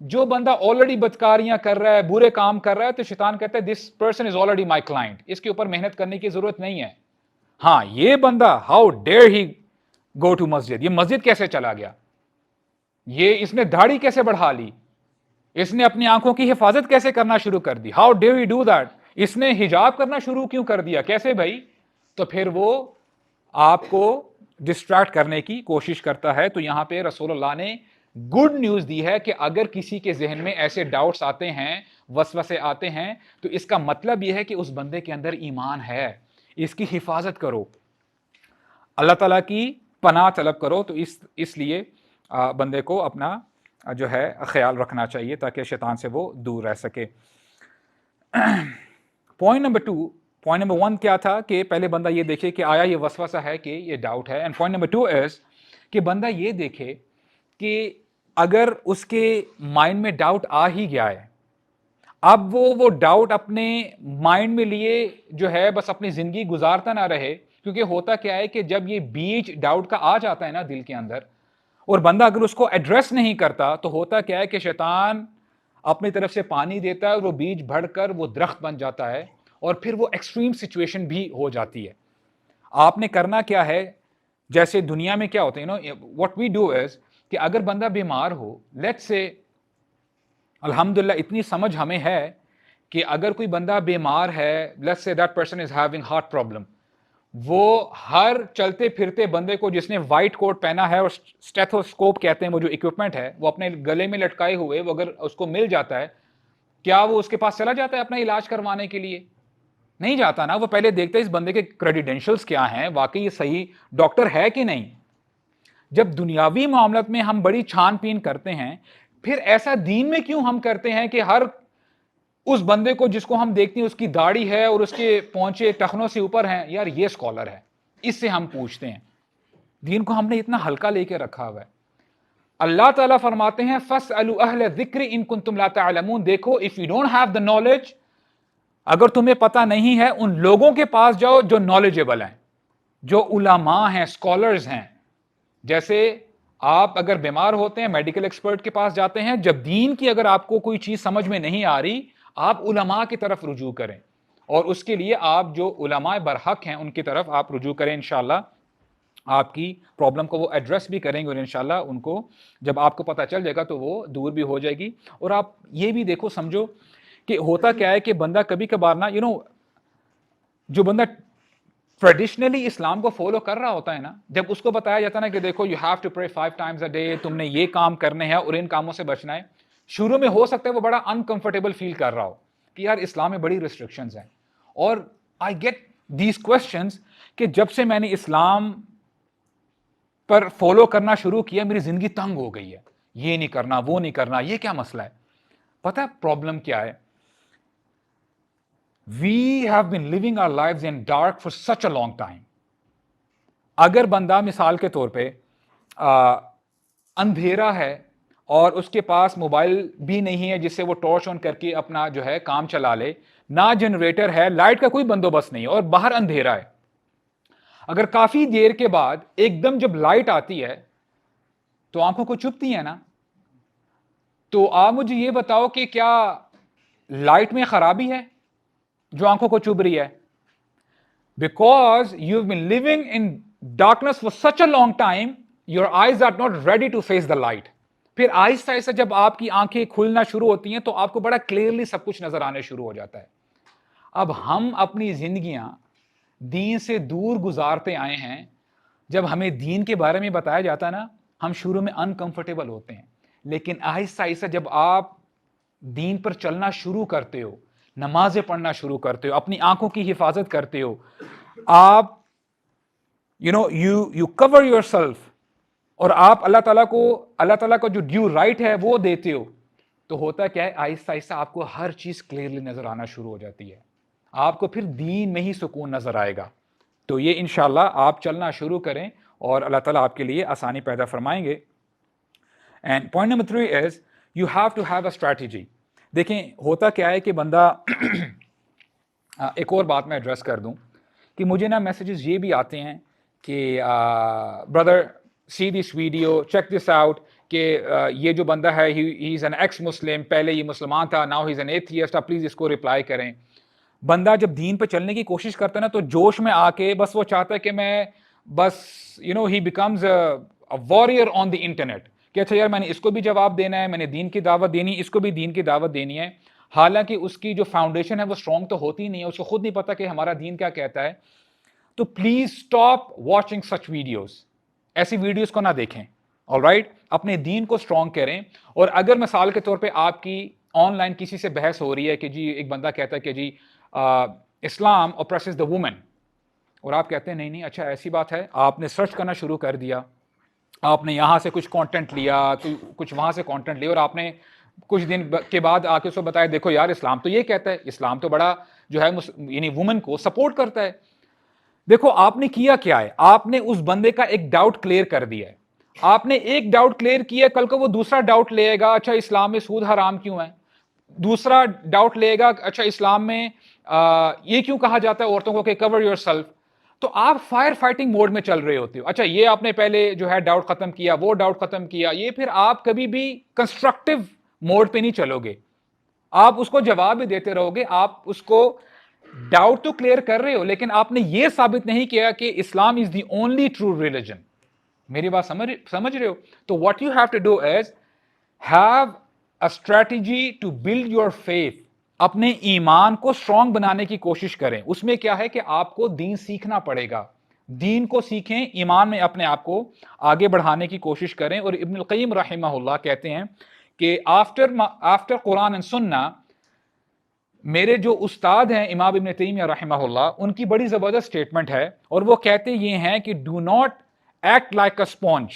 A: جو بندہ آلریڈی بدکاریاں کر رہا ہے, برے کام کر رہا ہے, تو شیطان کہتا ہے this person is already my client, اس کے اوپر محنت کرنے کی ضرورت نہیں ہے. ہاں یہ بندہ how dare he go to مسجد, یہ مسجد کیسے چلا گیا, یہ اس نے داڑھی کیسے بڑھا لی, اس نے اپنی آنکھوں کی حفاظت کیسے کرنا شروع کر دی, how dare he do that, اس نے حجاب کرنا شروع کیوں کر دیا, کیسے بھائی. تو پھر وہ آپ کو ڈسٹریکٹ کرنے کی کوشش کرتا ہے. تو یہاں پہ رسول اللہ نے گڈ نیوز دی ہے کہ اگر کسی کے ذہن میں ایسے ڈاؤٹس آتے ہیں, وسوسے آتے ہیں, تو اس کا مطلب یہ ہے کہ اس بندے کے اندر ایمان ہے, اس کی حفاظت کرو, اللہ تعالیٰ کی پناہ طلب کرو. تو اس لیے بندے کو اپنا جو ہے خیال رکھنا چاہیے تاکہ شیطان سے وہ دور رہ سکے. پوائنٹ نمبر 1 کیا تھا کہ پہلے بندہ یہ دیکھے کہ آیا یہ وسوسہ ہے کہ یہ ڈاؤٹ ہے. اینڈ پوائنٹ نمبر 2 از کہ بندہ یہ دیکھے کہ اگر اس کے مائنڈ میں ڈاؤٹ آ ہی گیا ہے, اب وہ ڈاؤٹ اپنے مائنڈ میں لیے جو ہے بس اپنی زندگی گزارتا نہ رہے. کیونکہ ہوتا کیا ہے کہ جب یہ بیج ڈاؤٹ کا آ جاتا ہے نا دل کے اندر, اور بندہ اگر اس کو ایڈریس نہیں کرتا, تو ہوتا کیا ہے کہ شیطان اپنی طرف سے پانی دیتا ہے اور وہ بیج بڑھ کر وہ درخت بن جاتا ہے, اور پھر وہ ایکسٹریم سچویشن بھی ہو جاتی ہے. آپ نے کرنا کیا ہے, جیسے دنیا میں کیا ہوتا ہے, what we do is کہ اگر بندہ بیمار ہو, لیٹس سے الحمدللہ اتنی سمجھ ہمیں ہے کہ اگر کوئی بندہ بیمار ہے, let's say that person is having heart problem, وہ ہر چلتے پھرتے بندے کو جس نے وائٹ کوٹ پہنا ہے اور اسٹیتھوسکوپ کہتے ہیں وہ جو اکوپمنٹ ہے وہ اپنے گلے میں لٹکائے ہوئے, وہ اگر اس کو مل جاتا ہے, کیا وہ اس کے پاس چلا جاتا ہے اپنا علاج کروانے کے لیے؟ نہیں جاتا نا. وہ پہلے دیکھتے اس بندے کے کریڈینشلز کیا ہیں, واقعی یہ صحیح ڈاکٹر ہے کہ نہیں. جب دنیاوی معاملات میں ہم بڑی چھان پین کرتے ہیں, پھر ایسا دین میں کیوں ہم کرتے ہیں کہ ہر اس بندے کو جس کو ہم دیکھتے ہیں اس کی داڑھی ہے اور اس کے پونچے ٹخنوں سے اوپر ہیں, یار یہ اسکالر ہے, اس سے ہم پوچھتے ہیں. دین کو ہم نے اتنا ہلکا لے کے رکھا ہوا ہے. اللہ تعالیٰ فرماتے ہیں فَاسْأَلُوا أَهْلَ الذِّكْرِ إِن كُنتُمْ لَا تَعْلَمُونَ. دیکھو if you don't have the knowledge, اگر تمہیں پتہ نہیں ہے, ان لوگوں کے پاس جاؤ جو نالجیبل ہیں, جو علماء ہیں, اسکالرز ہیں. جیسے آپ اگر بیمار ہوتے ہیں میڈیکل ایکسپرٹ کے پاس جاتے ہیں, جب دین کی اگر آپ کو کوئی چیز سمجھ میں نہیں آ رہی, آپ علماء کی طرف رجوع کریں, اور اس کے لیے آپ جو علماء برحق ہیں ان کی طرف آپ رجوع کریں. انشاءاللہ آپ کی پرابلم کو وہ ایڈریس بھی کریں گے, اور انشاءاللہ ان کو جب آپ کو پتہ چل جائے گا تو وہ دور بھی ہو جائے گی. اور آپ یہ بھی دیکھو سمجھو کہ ہوتا کیا ہے کہ بندہ کبھی کبھار نا جو بندہ ٹریڈیشنلی اسلام کو فالو کر رہا ہوتا ہے نا, جب اس کو بتایا جاتا ہے نا کہ دیکھو you have to pray 5 times a day, تم نے یہ کام کرنے ہیں اور ان کاموں سے بچنا ہے, شروع میں ہو سکتا ہے وہ بڑا انکمفرٹیبل فیل کر رہا ہو کہ یار اسلام میں بڑی ریسٹرکشنز ہیں. اور آئی گیٹ دیز کوسچنز کہ جب سے میں نے اسلام پر فالو کرنا شروع کیا میری زندگی تنگ ہو گئی ہے, یہ نہیں کرنا, وہ نہیں کرنا, یہ کیا مسئلہ ہے؟ پتہ ہے پرابلم کیا ہے؟ We have been living our lives in dark for such a long time. اگر بندہ مثال کے طور پہ اندھیرا ہے اور اس کے پاس موبائل بھی نہیں ہے جس سے وہ ٹارچ آن کر کے اپنا جو ہے کام چلا لے, نہ جنریٹر ہے, لائٹ کا کوئی بندوبست نہیں ہے اور باہر اندھیرا ہے, اگر کافی دیر کے بعد ایک دم جب لائٹ آتی ہے تو آنکھوں کو چبھتی ہے نا. تو آپ مجھے یہ بتاؤ کہ کیا لائٹ میں خرابی ہے جو آنکھوں کو چبھ رہی ہے؟ Because you've been living in darkness for such a long time, your eyes are not ready to face the light. پھر آہستہ آہستہ جب آپ کی آنکھیں کھلنا شروع ہوتی ہیں تو آپ کو بڑا کلیئرلی سب کچھ نظر آنے شروع ہو جاتا ہے. اب ہم اپنی زندگیاں دین سے دور گزارتے آئے ہیں. جب ہمیں دین کے بارے میں بتایا جاتا ہے نا, ہم شروع میں انکمفرٹیبل ہوتے ہیں, لیکن آہستہ آہستہ جب آپ دین پر چلنا شروع کرتے ہو, نمازیں پڑھنا شروع کرتے ہو, اپنی آنکھوں کی حفاظت کرتے ہو, آپ you cover yourself, اور آپ اللہ تعالیٰ کو جو ڈیو رائٹ ہے وہ دیتے ہو, تو ہوتا کیا ہے آہستہ آہستہ آپ کو ہر چیز کلیئرلی نظر آنا شروع ہو جاتی ہے. آپ کو پھر دین میں ہی سکون نظر آئے گا. تو یہ انشاءاللہ آپ چلنا شروع کریں اور اللہ تعالیٰ آپ کے لیے آسانی پیدا فرمائیں گے. And point number 3 is you have to have a strategy. دیکھیں ہوتا کیا ہے کہ بندہ ایک اور بات میں ایڈریس کر دوں کہ مجھے نا میسیجز یہ بھی آتے ہیں کہ brother see this video check this out کہ یہ جو بندہ ہے ہی از این ایکس مسلم, پہلے یہ مسلمان تھا, now he is an atheist, آپ پلیز اس کو رپلائی کریں. بندہ جب دین پہ چلنے کی کوشش کرتا ہے نا تو جوش میں آ کے بس وہ چاہتا ہے کہ میں بس he becomes a warrior on the internet کہ اچھا یار میں نے اس کو بھی جواب دینا ہے, میں نے دین کی دعوت دینی, اس کو بھی دین کی دعوت دینی ہے. حالانکہ اس کی جو فاؤنڈیشن ہے وہ اسٹرانگ تو ہوتی نہیں ہے, اس کو خود نہیں پتا کہ ہمارا دین کیا کہتا ہے. تو please stop watching such videos, ایسی ویڈیوز کو نہ دیکھیں. آلرائٹ, اپنے دین کو اسٹرانگ کریں. اور اگر مثال کے طور پہ آپ کی آن لائن کسی سے بحث ہو رہی ہے کہ جی ایک بندہ کہتا ہے کہ جی اسلام oppresses the woman, اور آپ کہتے ہیں نہیں اچھا ایسی بات ہے, آپ نے سرچ کرنا شروع کر دیا, آپ نے یہاں سے کچھ کانٹینٹ لیا, کچھ وہاں سے کانٹینٹ لیا, اور آپ نے کچھ دن کے بعد آ کے اس کو بتایا دیکھو یار اسلام تو یہ کہتا ہے, اسلام تو بڑا جو ہے یعنی وومن کو سپورٹ کرتا ہے. دیکھو آپ نے کیا کیا ہے, آپ نے اس بندے کا ایک ڈاؤٹ کلیئر کر دیا ہے. آپ نے ایک ڈاؤٹ کلیئر کیا, کل کو وہ دوسرا ڈاؤٹ لے گا اچھا اسلام میں سود حرام کیوں ہے, دوسرا ڈاؤٹ لے گا اچھا اسلام میں یہ کیوں کہا جاتا ہے عورتوں کو کہ کور یور سیلف. تو آپ فائر فائٹنگ موڈ میں چل رہے ہوتے ہو. اچھا یہ آپ نے پہلے جو ہے ڈاؤٹ ختم کیا, وہ ڈاؤٹ ختم کیا, یہ پھر آپ کبھی بھی کنسٹرکٹیو موڈ پہ نہیں چلو گے. آپ اس کو جواب بھی دیتے رہو گے, آپ اس کو ڈاؤٹ تو کلیئر کر رہے ہو لیکن آپ نے یہ ثابت نہیں کیا کہ Islam is the only true religion. میری بات سمجھ رہے ہو؟ تو what you have to do is have a strategy to build your faith. اپنے ایمان کو اسٹرانگ بنانے کی کوشش کریں. اس میں کیا ہے کہ آپ کو دین سیکھنا پڑے گا, دین کو سیکھیں, ایمان میں اپنے آپ کو آگے بڑھانے کی کوشش کریں. اور ابن القیم رحمہ اللہ کہتے ہیں کہ آفٹر قرآن اینڈ سنہ میرے جو استاد ہیں امام ابن تیمیہ رحمہ اللہ, ان کی بڑی زبردست اسٹیٹمنٹ ہے, اور وہ کہتے یہ ہیں کہ do not act like a sponge.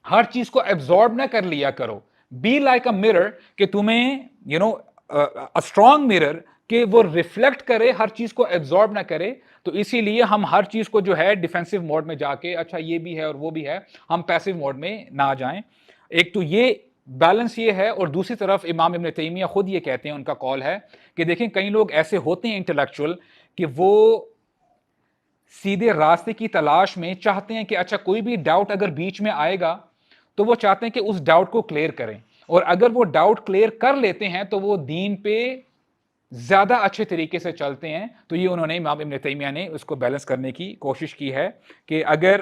A: ہر چیز کو ایبزارب نہ کر لیا کرو. بی لائک اے مرر, کہ تمہیں اسٹرانگ مرر کہ وہ ریفلیکٹ کرے, ہر چیز کو ایبزارب نہ کرے. تو اسی لیے ہم ہر چیز کو جو ہے ڈیفینسو موڈ میں جا کے اچھا یہ بھی ہے اور وہ بھی ہے, ہم پیسو موڈ میں نہ جائیں. ایک تو یہ بیلنس یہ ہے, اور دوسری طرف امام ابن تیمیہ خود یہ کہتے ہیں, ان کا قول ہے کہ دیکھیں کئی لوگ ایسے ہوتے ہیں انٹلیکچوئل کہ وہ سیدھے راستے کی تلاش میں چاہتے ہیں کہ اچھا کوئی بھی ڈاؤٹ اگر بیچ میں آئے گا تو وہ چاہتے ہیں کہ اس ڈاؤٹ کو کلیئر کریں, اور اگر وہ ڈاؤٹ کلیئر کر لیتے ہیں تو وہ دین پہ زیادہ اچھے طریقے سے چلتے ہیں. تو یہ انہوں نے امام ابن تیمیہ نے اس کو بیلنس کرنے کی کوشش کی ہے کہ اگر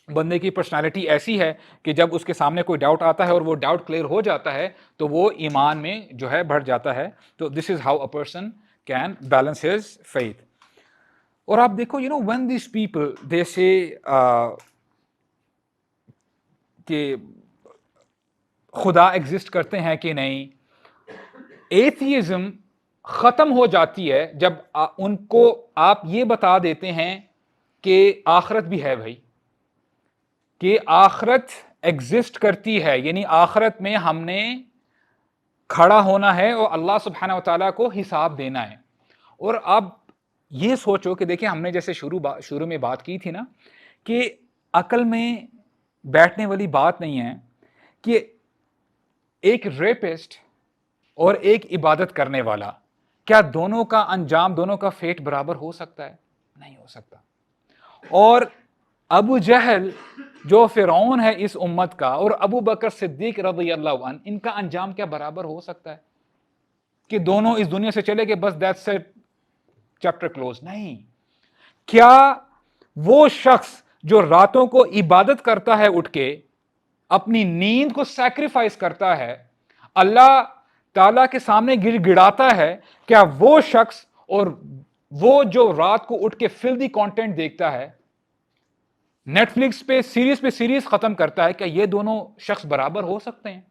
A: بندے کی پرسنالٹی ایسی ہے کہ جب اس کے سامنے کوئی ڈاؤٹ آتا ہے اور وہ ڈاؤٹ کلیئر ہو جاتا ہے تو وہ ایمان میں جو ہے بڑھ جاتا ہے. تو this is how a person can balance his faith. اور آپ دیکھو when these people they say کہ خدا ایگزسٹ کرتے ہیں کہ نہیں, ایتھیزم ختم ہو جاتی ہے جب ان کو آپ یہ بتا دیتے ہیں کہ آخرت بھی ہے بھائی, کہ آخرت ایگزسٹ کرتی ہے, یعنی آخرت میں ہم نے کھڑا ہونا ہے اور اللہ سبحانہ و تعالیٰ کو حساب دینا ہے. اور اب یہ سوچو کہ دیکھیں ہم نے جیسے شروع میں بات کی تھی نا کہ عقل میں بیٹھنے والی بات نہیں ہے کہ ایک ریپسٹ اور ایک عبادت کرنے والا, کیا دونوں کا انجام, دونوں کا فیٹ برابر ہو سکتا ہے؟ نہیں ہو سکتا. اور ابو جہل جو فرعون ہے اس امت کا, اور ابو بکر صدیق رضی اللہ عنہ, ان کا انجام کیا برابر ہو سکتا ہے کہ دونوں اس دنیا سے چلے گئے بس دیٹس اٹ, چیپٹر کلوز؟ نہیں. کیا وہ شخص جو راتوں کو عبادت کرتا ہے, اٹھ کے اپنی نیند کو سیکریفائس کرتا ہے, اللہ تعالیٰ کے سامنے گڑ گڑاتا ہے, کیا وہ شخص اور وہ جو رات کو اٹھ کے فلدی کانٹینٹ دیکھتا ہے, نیٹ فلکس پہ سیریز ختم کرتا ہے, کیا یہ دونوں شخص برابر ہو سکتے ہیں؟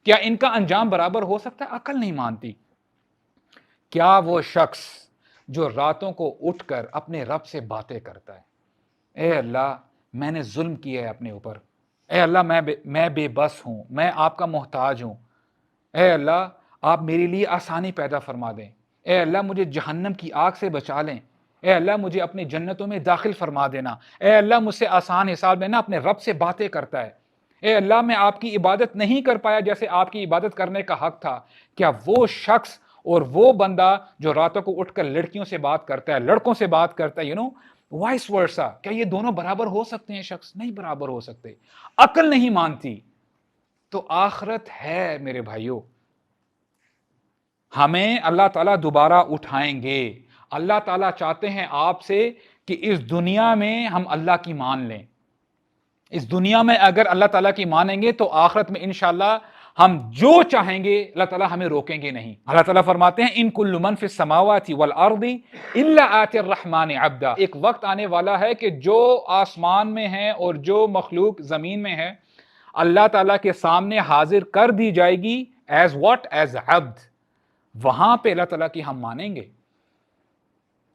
A: کیا ان کا انجام برابر ہو سکتا ہے؟ عقل نہیں مانتی. کیا وہ شخص جو راتوں کو اٹھ کر اپنے رب سے باتیں کرتا ہے, اے اللہ میں نے ظلم کیا ہے اپنے اوپر, اے اللہ میں بے بس ہوں, میں آپ کا محتاج ہوں, اے اللہ آپ میرے لیے آسانی پیدا فرما دیں, اے اللہ مجھے جہنم کی آگ سے بچا لیں, اے اللہ مجھے اپنی جنتوں میں داخل فرما دینا, اے اللہ مجھ سے آسان حساب لینا, اپنے رب سے باتیں کرتا ہے. اے اللہ میں آپ کی عبادت نہیں کر پایا جیسے آپ کی عبادت کرنے کا حق تھا. کیا وہ شخص اور وہ بندہ جو راتوں کو اٹھ کر لڑکیوں سے بات کرتا ہے, لڑکوں سے بات کرتا ہے, وائس ورسا, کیا یہ دونوں برابر ہو سکتے ہیں؟ شخص نہیں برابر ہو سکتے. عقل نہیں مانتی. تو آخرت ہے میرے بھائیوں, ہمیں اللہ تعالیٰ دوبارہ اٹھائیں گے. اللہ تعالیٰ چاہتے ہیں آپ سے کہ اس دنیا میں ہم اللہ کی مان لیں. اس دنیا میں اگر اللہ تعالیٰ کی مانیں گے تو آخرت میں انشاءاللہ ہم جو چاہیں گے اللہ تعالیٰ ہمیں روکیں گے نہیں. اللہ تعالیٰ فرماتے ہیں ان کل من فی السماوات والارض الا آتی الرحمن عبدا. ایک وقت آنے والا ہے کہ جو آسمان میں ہیں اور جو مخلوق زمین میں ہے اللہ تعالیٰ کے سامنے حاضر کر دی جائے گی ایز واٹ؟ ایز عبد. وہاں پہ اللہ تعالیٰ کی ہم مانیں گے,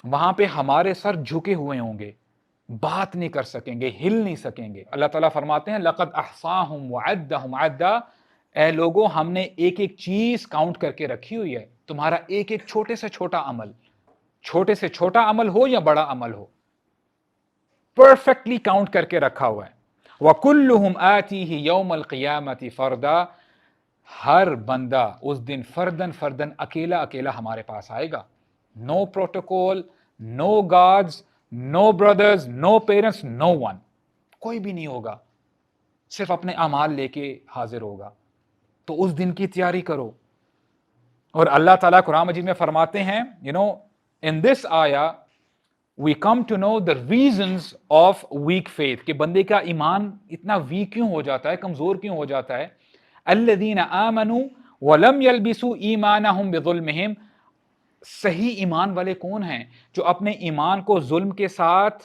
A: وہاں پہ ہمارے سر جھکے ہوئے ہوں گے, بات نہیں کر سکیں گے, ہل نہیں سکیں گے. اللہ تعالیٰ فرماتے ہیں لقد احصاہم وعدہم عدا. اے لوگوں, ہم نے ایک ایک چیز کاؤنٹ کر کے رکھی ہوئی ہے. تمہارا ایک ایک چھوٹے سے چھوٹا عمل, چھوٹے سے چھوٹا عمل ہو یا بڑا عمل ہو, پرفیکٹلی کاؤنٹ کر کے رکھا ہوا ہے. وَكُلُّهُمْ آتِيهِ يَوْمَ الْقِيَامَةِ فَرْدًا. ہر بندہ اس دن فردن فردن اکیلا اکیلا ہمارے پاس آئے گا. نو پروٹوکول, نو گارڈز, نو بردرز, نو پیرنٹس, نو ون. کوئی بھی نہیں ہوگا, صرف اپنے اعمال لے کے حاضر ہوگا. تو اس دن کی تیاری کرو. اور اللہ تعالیٰ قرآن مجید میں فرماتے ہیں in this آیا we come to know the reasons of weak faith, کہ بندے کا ایمان اتنا ویک کیوں ہو جاتا ہے, کمزور کیوں ہو جاتا ہے. الذین آمنوا ولم یلبسوا ایمانہم بظلمہم. صحیح ایمان والے کون ہیں؟ جو اپنے ایمان کو ظلم کے ساتھ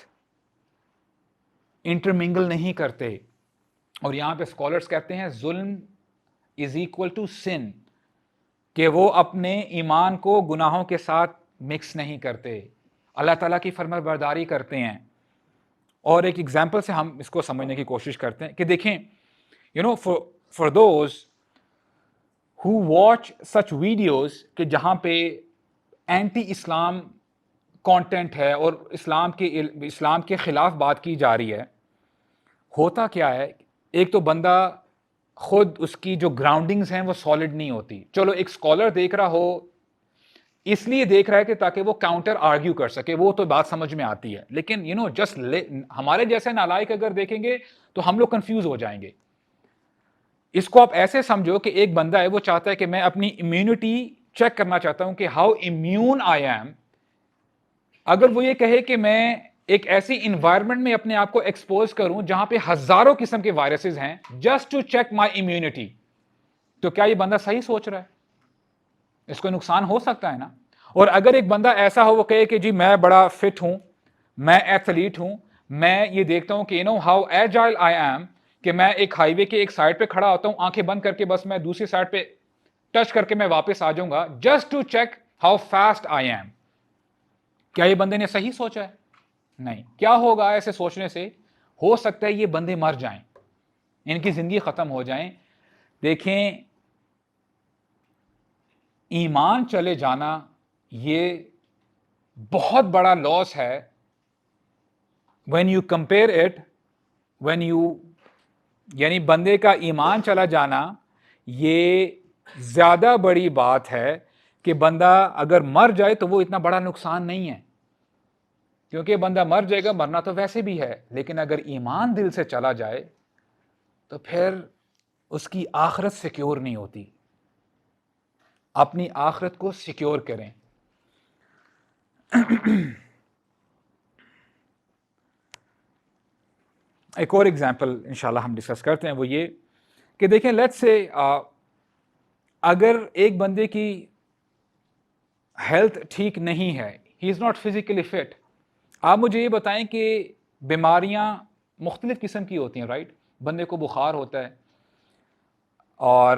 A: انٹرمنگل نہیں کرتے. اور یہاں پہ اسکالرز کہتے ہیں ظلم از اکول ٹو سن, کہ وہ اپنے ایمان کو گناہوں کے ساتھ مکس نہیں کرتے, اللہ تعالیٰ کی فرما برداری کرتے ہیں. اور ایک ایگزامپل سے ہم اس کو سمجھنے کی کوشش کرتے ہیں کہ دیکھیں for those who watch such videos کہ جہاں پہ اینٹی اسلام کانٹینٹ ہے اور اسلام کے خلاف بات کی جا رہی ہے, ہوتا کیا ہے, ایک تو بندہ خود اس کی جو گراؤنڈنگز ہیں وہ سالڈ نہیں ہوتی. چلو ایک اسکالر دیکھ رہا ہو اس لیے دیکھ رہا ہے کہ تاکہ وہ کاؤنٹر آرگیو کر سکے, وہ تو بات سمجھ میں آتی ہے. لیکن جسٹ ہمارے جیسے نالائق اگر دیکھیں گے تو ہم لوگ کنفیوز ہو جائیں گے. اس کو آپ ایسے سمجھو کہ ایک بندہ ہے, وہ چاہتا ہے کہ میں اپنی امیونٹی چیک کرنا چاہتا ہوں کہ ہاؤ امیون آئی ایم. اگر وہ یہ کہے کہ میں ایک ایسی انوائرمنٹ میں اپنے آپ کو ایکسپوز کروں جہاں پہ ہزاروں قسم کے وائرسز ہیں just to check my immunity, تو کیا یہ بندہ صحیح سوچ رہا ہے؟ اس کو نقصان ہو سکتا ہے نا. اور اگر ایک بندہ ایسا ہو وہ کہے کہ جی میں بڑا فٹ ہوں, میں ایتھلیٹ ہوں, میں یہ دیکھتا ہوں کہ ہاؤ ایجائل آئی ایم, کہ میں ایک ہائی وے کے ایک سائڈ پہ کھڑا ہوتا ہوں, آنکھیں بند کر کے بس میں دوسری سائڈ پہ ٹچ کر کے میں واپس آ جاؤں گا just to check how fast I am. کیا یہ بندے نے صحیح سوچا ہے؟ نہیں. کیا ہوگا ایسے سوچنے سے؟ ہو سکتا ہے یہ بندے مر جائیں, ان کی زندگی ختم ہو جائیں. دیکھیں, ایمان چلے جانا یہ بہت بڑا لاس ہے. when you compare it, یعنی بندے کا ایمان چلا جانا یہ زیادہ بڑی بات ہے کہ بندہ اگر مر جائے تو وہ اتنا بڑا نقصان نہیں ہے, کیونکہ بندہ مر جائے گا, مرنا تو ویسے بھی ہے, لیکن اگر ایمان دل سے چلا جائے تو پھر اس کی آخرت سیکیور نہیں ہوتی. اپنی آخرت کو سیکیور کریں. ایک اور ایگزامپل انشاءاللہ ہم ڈسکس کرتے ہیں, وہ یہ کہ دیکھیں لیٹس سے اگر ایک بندے کی ہیلتھ ٹھیک نہیں ہے, ہی از ناٹ فزیکلی فٹ. آپ مجھے یہ بتائیں کہ بیماریاں مختلف قسم کی ہوتی ہیں, رائٹ. بندے کو بخار ہوتا ہے اور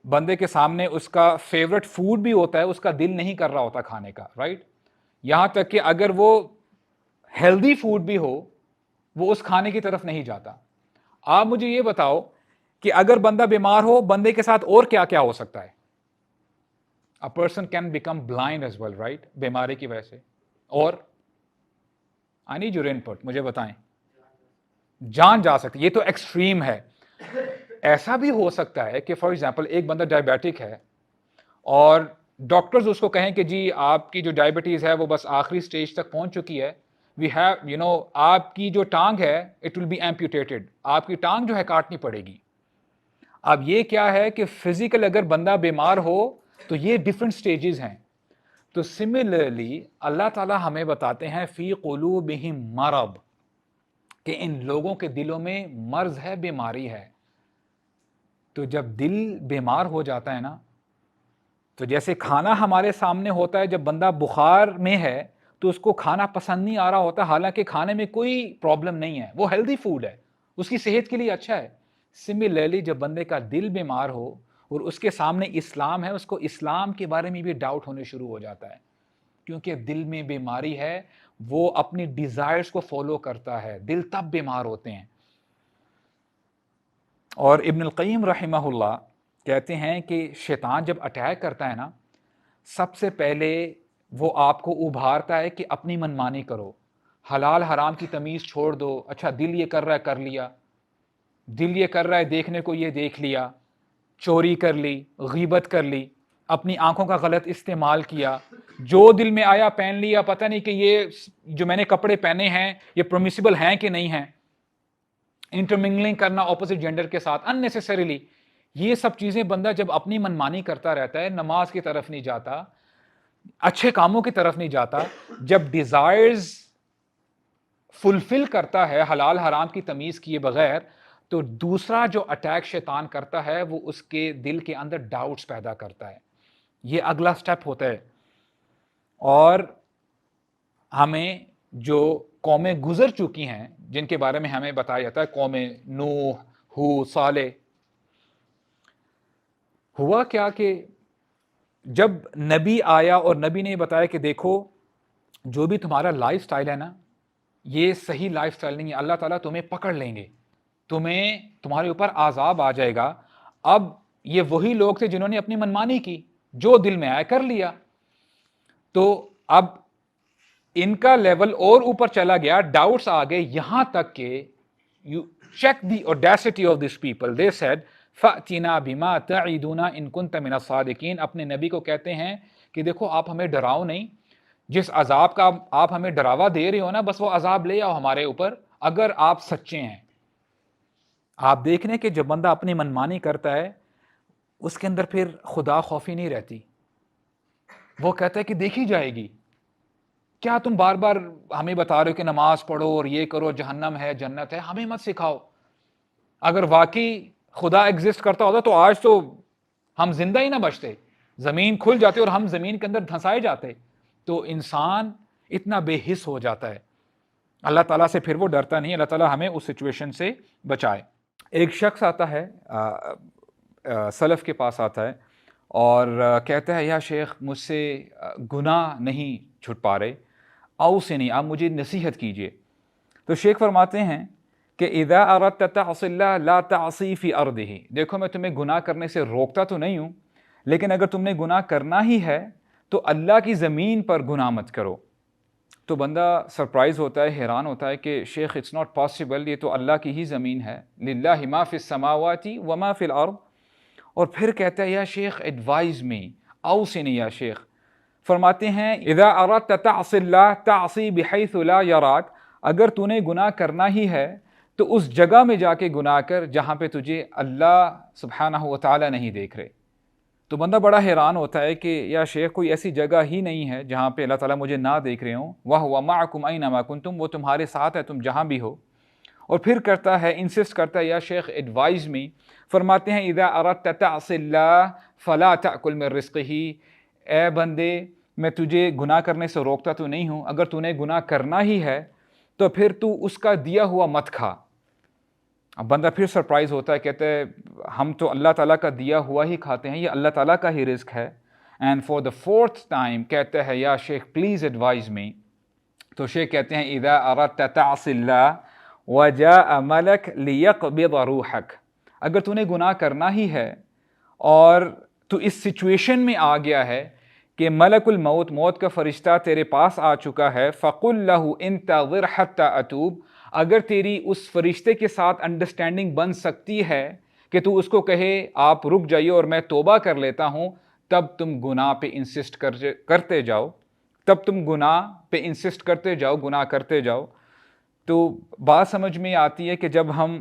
A: بندے کے سامنے اس کا فیوریٹ فوڈ بھی ہوتا ہے, اس کا دل نہیں کر رہا ہوتا کھانے کا, رائٹ. یہاں تک کہ اگر وہ ہیلدی فوڈ بھی ہو وہ اس کھانے کی طرف نہیں جاتا. آپ مجھے یہ بتاؤ کہ اگر بندہ بیمار ہو, بندے کے ساتھ اور کیا کیا ہو سکتا ہے؟ A person can become blind as well, right? بیماری کی وجہ سے. اور I need your input, مجھے بتائیں. جان جا سکتی, یہ تو ایکسٹریم ہے. ایسا بھی ہو سکتا ہے کہ فار ایگزامپل ایک بندہ ڈائبیٹک ہے اور ڈاکٹرز اس کو کہیں کہ جی آپ کی جو ڈائبٹیز ہے وہ بس آخری سٹیج تک پہنچ چکی ہے، وی ہیو آپ کی جو ٹانگ ہے اٹ ول بی ایمپیوٹیٹڈ، آپ کی ٹانگ جو ہے کاٹنی پڑے گی۔ اب یہ کیا ہے کہ فزیکل اگر بندہ بیمار ہو تو یہ ڈفرنٹ سٹیجز ہیں۔ تو سملرلی اللہ تعالیٰ ہمیں بتاتے ہیں فی قلوبہم مرض، کہ ان لوگوں کے دلوں میں مرض ہے، بیماری ہے۔ تو جب دل بیمار ہو جاتا ہے نا، تو جیسے کھانا ہمارے سامنے ہوتا ہے، جب بندہ بخار میں ہے تو اس کو کھانا پسند نہیں آ رہا ہوتا، حالانکہ کھانے میں کوئی پرابلم نہیں ہے، وہ ہیلدی فوڈ ہے، اس کی صحت کے لیے اچھا ہے۔ سملرلی جب بندے کا دل بیمار ہو اور اس کے سامنے اسلام ہے، اس کو اسلام کے بارے میں بھی ڈاؤٹ ہونے شروع ہو جاتا ہے، کیونکہ دل میں بیماری ہے، وہ اپنی ڈیزائرز کو فالو کرتا ہے، دل تب بیمار ہوتے ہیں۔ اور ابن القیم رحمہ اللہ کہتے ہیں کہ شیطان جب اٹیک کرتا ہے نا، سب سے پہلے وہ آپ کو ابھارتا ہے کہ اپنی منمانی کرو، حلال حرام کی تمیز چھوڑ دو، اچھا دل یہ کر رہا ہے کر لیا، دل یہ کر رہا ہے دیکھنے کو یہ دیکھ لیا، چوری کر لی، غیبت کر لی، اپنی آنکھوں کا غلط استعمال کیا، جو دل میں آیا پہن لیا، پتہ نہیں کہ یہ جو میں نے کپڑے پہنے ہیں یہ پرمیسیبل ہیں کہ نہیں ہیں، انٹرمنگلنگ کرنا اپوزٹ جینڈر کے ساتھ اننیسیسریلی، یہ سب چیزیں بندہ جب اپنی منمانی کرتا رہتا ہے، نماز کی طرف نہیں جاتا، اچھے کاموں کی طرف نہیں جاتا، جب ڈیزائرز فلفل کرتا ہے حلال حرام کی تمیز کیے بغیر، تو دوسرا جو اٹیک شیطان کرتا ہے وہ اس کے دل کے اندر ڈاؤٹس پیدا کرتا ہے۔ یہ اگلا سٹیپ ہوتا ہے۔ اور ہمیں جو قومیں گزر چکی ہیں جن کے بارے میں ہمیں بتایا جاتا ہے، قوم نوح، ہود، صالح، ہوا کیا کہ جب نبی آیا اور نبی نے بتایا کہ دیکھو جو بھی تمہارا لائف سٹائل ہے نا، یہ صحیح لائف سٹائل نہیں ہے، اللہ تعالیٰ تمہیں پکڑ لیں گے، تمہارے اوپر عذاب آ جائے گا۔ اب یہ وہی لوگ تھے جنہوں نے اپنی منمانی کی، جو دل میں آیا کر لیا، تو اب ان کا لیول اور اوپر چلا گیا، ڈاؤٹس آ گئے، یہاں تک کہ you check the audacity of these people. They said فَأْتِنَا بِمَا تَعِدُونَ إِن كُنْتَ مِنَ الصَّادِقِينَ، اپنے نبی کو کہتے ہیں کہ دیکھو آپ ہمیں ڈراؤ نہیں، جس عذاب کا آپ ہمیں ڈراوا دے رہے ہو نا، بس وہ عذاب لے آؤ ہمارے اوپر اگر آپ سچے ہیں۔ آپ دیکھنے کہ جب بندہ اپنی منمانی کرتا ہے اس کے اندر پھر خدا خوفی نہیں رہتی، وہ کہتا ہے کہ دیکھی جائے گی، کیا تم بار بار ہمیں بتا رہے ہو کہ نماز پڑھو اور یہ کرو، جہنم ہے جنت ہے، ہمیں مت سکھاؤ۔ اگر واقعی خدا ایگزسٹ کرتا ہوتا تو آج تو ہم زندہ ہی نہ بچتے، زمین کھل جاتے اور ہم زمین کے اندر دھنسائے جاتے۔ تو انسان اتنا بے حس ہو جاتا ہے، اللہ تعالیٰ سے پھر وہ ڈرتا نہیں۔ اللہ تعالیٰ ہمیں اس سچویشن سے بچائے۔ ایک شخص آتا ہے سلف کے پاس آتا ہے اور کہتا ہے یا شیخ مجھ سے گناہ نہیں چھٹ پا رہے، آؤ سے نہیں، آپ مجھے نصیحت کیجئے۔ تو شیخ فرماتے ہیں کہ اذا اردت تعصی اللہ لا تعصی فی ارضہ، دیکھو میں تمہیں گناہ کرنے سے روکتا تو نہیں ہوں، لیکن اگر تم نے گناہ کرنا ہی ہے تو اللہ کی زمین پر گناہ مت کرو۔ تو بندہ سرپرائز ہوتا ہے، حیران ہوتا ہے کہ شیخ اٹس ناٹ پاسبل، یہ تو اللہ کی ہی زمین ہے، للہ ما فی السماوات وما فی الارض۔ اور پھر کہتا ہے یا شیخ ایڈوائز می، اوصنی یا شیخ۔ فرماتے ہیں اذا اردت تعصی اللہ تعصی بحیث لا یراک، اگر تو نے گناہ کرنا ہی ہے تو اس جگہ میں جا کے گناہ کر جہاں پہ تجھے اللہ سبحانہ و تعالی نہیں دیکھ رہے۔ تو بندہ بڑا حیران ہوتا ہے کہ یا شیخ کوئی ایسی جگہ ہی نہیں ہے جہاں پہ اللہ تعالیٰ مجھے نہ دیکھ رہے ہوں، وَهُوَ مَعَكُمْ أَيْنَمَا كُنْتُمْ، وہ تمہارے ساتھ ہے تم جہاں بھی ہو۔ اور پھر کرتا ہے، انسسٹ کرتا ہے یا شیخ ایڈوائز می، فرماتے ہیں اذا اردت تعصی اللہ فلا تأکل من رزقہ، اے بندے میں تجھے گناہ کرنے سے روکتا تو نہیں ہوں، اگر تو نے گناہ کرنا ہی ہے تو پھر تو اس کا دیا ہوا مت کھا۔ اب بندہ پھر سرپرائز ہوتا ہے، کہتا ہے ہم تو اللہ تعالیٰ کا دیا ہوا ہی کھاتے ہیں، یہ اللہ تعالیٰ کا ہی رزق ہے۔ And for the fourth time کہتا ہے یا شیخ پلیز ایڈوائز می۔ تو شیخ کہتے ہیں اذا اردت تعصی اللہ وجاء ملک لیقبض روحک، اگر تو نے گناہ کرنا ہی ہے اور تو اس سچویشن میں آ گیا ہے کہ ملک الموت، موت کا فرشتہ تیرے پاس آ چکا ہے، فقل لہ انتظر حتی اتوب، اگر تیری اس فرشتے کے ساتھ انڈرسٹینڈنگ بن سکتی ہے کہ تو اس کو کہے آپ رک جائیے اور میں توبہ کر لیتا ہوں، تب تم گناہ پہ انسسٹ کرتے جاؤ، تب تم گناہ پہ انسسٹ کرتے جاؤ، گناہ کرتے جاؤ۔ تو بات سمجھ میں آتی ہے کہ جب ہم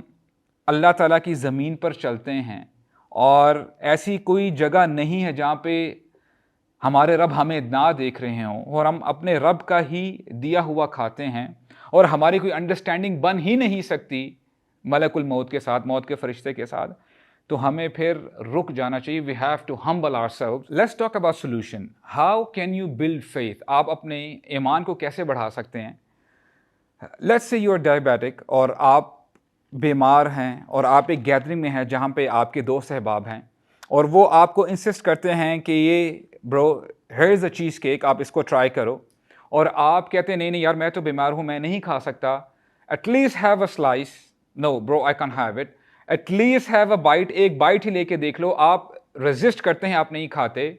A: اللہ تعالیٰ کی زمین پر چلتے ہیں اور ایسی کوئی جگہ نہیں ہے جہاں پہ ہمارے رب ہمیں نہ دیکھ رہے ہوں اور ہم اپنے رب کا ہی دیا ہوا کھاتے ہیں اور ہماری کوئی انڈرسٹینڈنگ بن ہی نہیں سکتی ملک الموت کے ساتھ، موت کے فرشتے کے ساتھ، تو ہمیں پھر رک جانا چاہیے. We have to humble ourselves. Let's talk about solution. How can you build faith? آپ اپنے ایمان کو کیسے بڑھا سکتے ہیں؟ Let's say you are diabetic اور آپ بیمار ہیں اور آپ ایک گیدرنگ میں ہیں جہاں پہ آپ کے دوست احباب ہیں اور وہ آپ کو انسسٹ کرتے ہیں کہ یہ برو ہیئر از اے چیز کیک، آپ اس کو ٹرائی کرو، اور آپ کہتے ہیں نہیں نہیں یار میں تو بیمار ہوں، میں نہیں کھا سکتا. At least have a slice. No bro I can have it. At least have a bite. ایک بائٹ ہی لے کے دیکھ لو. آپ ریزسٹ کرتے ہیں، آپ نہیں کھاتے،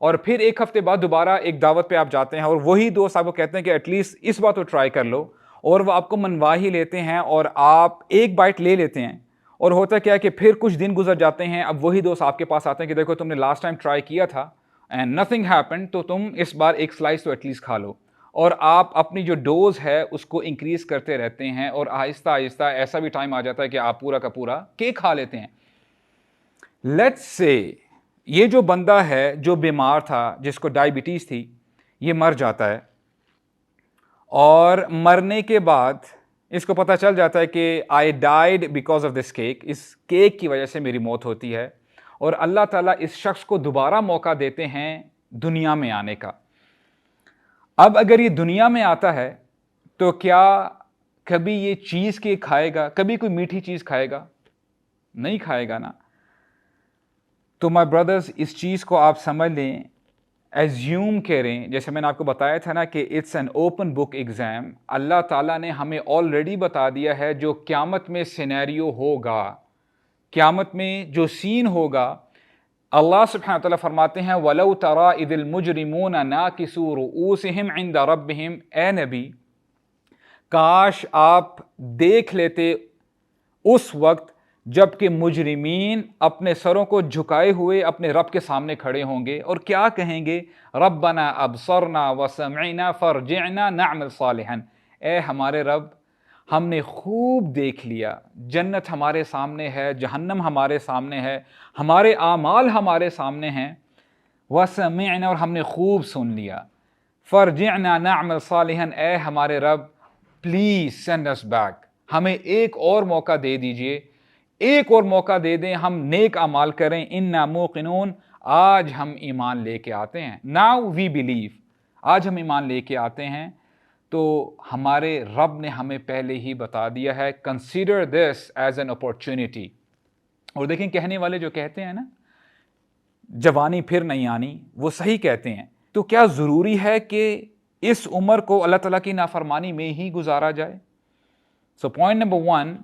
A: اور پھر ایک ہفتے بعد دوبارہ ایک دعوت پہ آپ جاتے ہیں اور وہی دوست آپ کو کہتے ہیں کہ ایٹ لیسٹ اس بار تو ٹرائی کر لو، اور وہ آپ کو منوا ہی لیتے ہیں اور آپ ایک بائٹ لے لیتے ہیں. اور ہوتا کیا ہے کہ پھر کچھ دن گزر جاتے ہیں، اب وہی دوست آپ کے پاس آتے ہیں کہ دیکھو تم نے لاسٹ ٹائم ٹرائی کیا تھا اینڈ نتھنگ ہیپنڈ، تو تم اس بار ایک سلائس تو ایٹ لیسٹ کھا لو. اور آپ اپنی جو ڈوز ہے اس کو انکریز کرتے رہتے ہیں اور آہستہ آہستہ ایسا بھی ٹائم آ جاتا ہے کہ آپ پورا کا پورا کیک کھا لیتے ہیں. لیٹس سے یہ جو بندہ ہے جو بیمار تھا، جس کو ڈائبٹیز تھی، یہ مر جاتا ہے اور مرنے کے بعد اس کو پتہ چل جاتا ہے کہ I died because of this cake, اس کیک کی وجہ سے میری موت ہوتی ہے. اور اللہ تعالیٰ اس شخص کو دوبارہ موقع دیتے ہیں دنیا میں آنے کا. اب اگر یہ دنیا میں آتا ہے تو کیا کبھی یہ چیز کیک کھائے گا؟ کبھی کوئی میٹھی چیز کھائے گا؟ نہیں کھائے گا نا. تو مائی بردرز، اس چیز کو آپ سمجھ لیں، ایزیوم کریں، جیسے میں نے آپ کو بتایا تھا نا کہ it's an open book exam. Allah تعالیٰ نے ہمیں آلریڈی بتا دیا ہے جو قیامت میں سینیریو ہوگا، قیامت میں جو سین ہوگا. اللہ سبحانہ وتعالیٰ فرماتے ہیں وَلَوْ تَرَىٰ إِذِ الْمُجْرِمُونَ نَاكِسُو رُؤُوسِهِمْ عِنْدَ رَبِّهِمْ. اے نبی، کاش آپ دیکھ لیتے اس وقت جب کہ مجرمین اپنے سروں کو جھکائے ہوئے اپنے رب کے سامنے کھڑے ہوں گے اور کیا کہیں گے؟ ربنا ابصرنا وسمعنا فرجعنا نعمل صالحا. اے ہمارے رب، ہم نے خوب دیکھ لیا، جنت ہمارے سامنے ہے، جہنم ہمارے سامنے ہے، ہمارے اعمال ہمارے سامنے ہیں، وسمعنا، اور ہم نے خوب سن لیا، فرجعنا نعمل صالحا. اے ہمارے رب، پلیز سینڈ اس بیک، ہمیں ایک اور موقع دے دیجئے، ایک اور موقع دے دیں، ہم نیک اعمال کریں. انا موقنون، آج ہم ایمان لے کے آتے ہیں. ناؤ وی بلیو، آج ہم ایمان لے کے آتے ہیں. تو ہمارے رب نے ہمیں پہلے ہی بتا دیا ہے consider this as an opportunity. اور دیکھیں کہنے والے جو کہتے ہیں نا جوانی پھر نہیں آنی، وہ صحیح کہتے ہیں. تو کیا ضروری ہے کہ اس عمر کو اللہ تعالیٰ کی نافرمانی میں ہی گزارا جائے؟ So point number 1،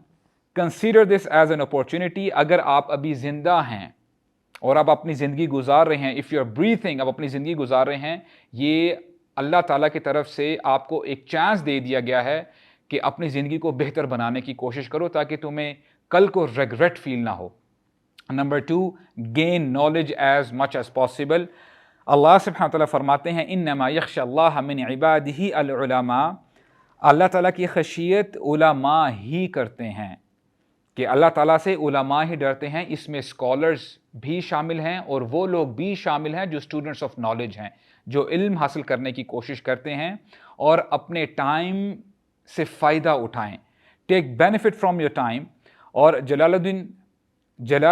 A: consider this as an opportunity. اگر آپ ابھی زندہ ہیں اور آپ اپنی زندگی گزار رہے ہیں، اف یو آر بریتھنگ، آپ اپنی زندگی گزار رہے ہیں، یہ اللہ تعالیٰ کی طرف سے آپ کو ایک چانس دے دیا گیا ہے کہ اپنی زندگی کو بہتر بنانے کی کوشش کرو تاکہ تمہیں کل کو ریگریٹ فیل نہ ہو. Number 2، gain knowledge as much as possible. Allah سبحانہ تعالیٰ فرماتے ہیں انما یخشى اللہ من عبادہ العلماء. اللہ تعالیٰ کی خشیت علماء ہی کرتے ہیں، کہ اللہ تعالیٰ سے علماء ہی ڈرتے ہیں. اس میں اسکالرز بھی شامل ہیں اور وہ لوگ بھی شامل ہیں جو اسٹوڈنٹس آف نالج ہیں، جو علم حاصل کرنے کی کوشش کرتے ہیں اور اپنے ٹائم سے فائدہ اٹھائیں. ٹیک بینیفٹ فرام یور ٹائم. اور جلال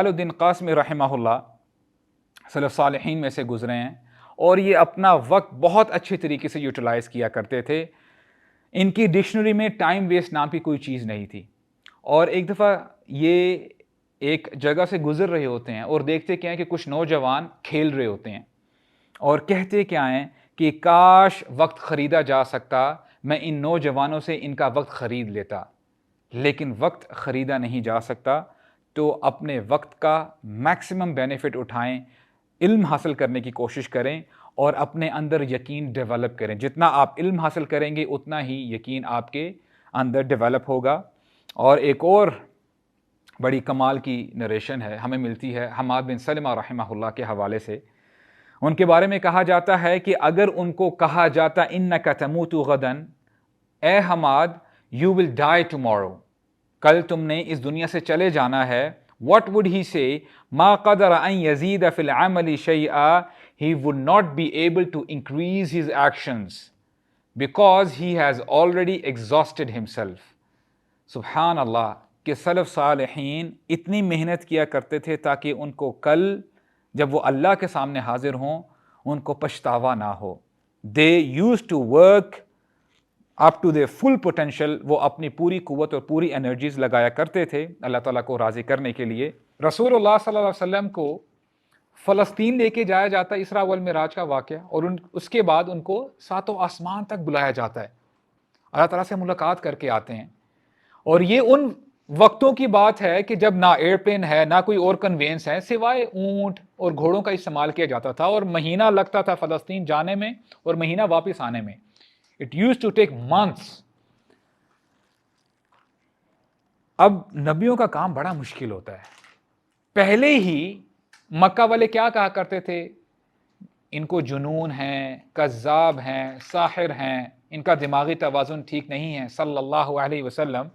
A: الدین قاسمی رحمہ اللہ سلف صالحین میں سے گزرے ہیں اور یہ اپنا وقت بہت اچھے طریقے سے یوٹیلائز کیا کرتے تھے. ان کی ڈکشنری میں ٹائم ویسٹ نام کی کوئی چیز نہیں تھی. اور ایک دفعہ یہ ایک جگہ سے گزر رہے ہوتے ہیں اور دیکھتے کیا ہیں کہ کچھ نوجوان کھیل رہے ہوتے ہیں اور کہتے کیا ہیں کہ کاش وقت خریدا جا سکتا، میں ان نوجوانوں سے ان کا وقت خرید لیتا. لیکن وقت خریدا نہیں جا سکتا. تو اپنے وقت کا میکسیمم بینیفٹ اٹھائیں، علم حاصل کرنے کی کوشش کریں اور اپنے اندر یقین ڈیولپ کریں. جتنا آپ علم حاصل کریں گے اتنا ہی یقین آپ کے اندر ڈیولپ ہوگا۔ اور ایک اور بڑی کمال کی نریشن ہے ہمیں ملتی ہے حماد بن سلمہ رحمہ اللہ کے حوالے سے۔ ان کے بارے میں کہا جاتا ہے کہ اگر ان کو کہا جاتا انک تموت غدن، اے Hammad you will die tomorrow, کل تم نے اس دنیا سے چلے جانا ہے، what would he say؟ ما قدر ان یزید فی العمل شیئا، he would not be able to increase his actions because he has already exhausted himself۔ سبحان اللہ کہ سلف صالحین اتنی محنت کیا کرتے تھے تاکہ ان کو کل جب وہ اللہ کے سامنے حاضر ہوں ان کو پچھتاوا نہ ہو۔ they used to work up to their full potential، وہ اپنی پوری قوت اور پوری انرجیز لگایا کرتے تھے اللہ تعالیٰ کو راضی کرنے کے لیے۔ رسول اللہ صلی اللہ علیہ وسلم کو فلسطین لے کے جایا جاتا ہے، اسراء والمعراج کا واقعہ، اور اس کے بعد ان کو ساتوں آسمان تک بلایا جاتا ہے، اللہ تعالیٰ سے ملاقات کر کے آتے ہیں۔ اور یہ ان وقتوں کی بات ہے کہ جب نہ ایئرپلین ہے نہ کوئی اور کنوینس ہے سوائے اونٹ اور گھوڑوں کا استعمال کیا جاتا تھا، اور مہینہ لگتا تھا فلسطین جانے میں اور مہینہ واپس آنے میں۔ It used to take months۔ اب نبیوں کا کام بڑا مشکل ہوتا ہے۔ پہلے ہی مکہ والے کیا کہا کرتے تھے؟ ان کو جنون ہیں، کذاب ہیں، ساحر ہیں، ان کا دماغی توازن ٹھیک نہیں ہے صلی اللہ علیہ وسلم۔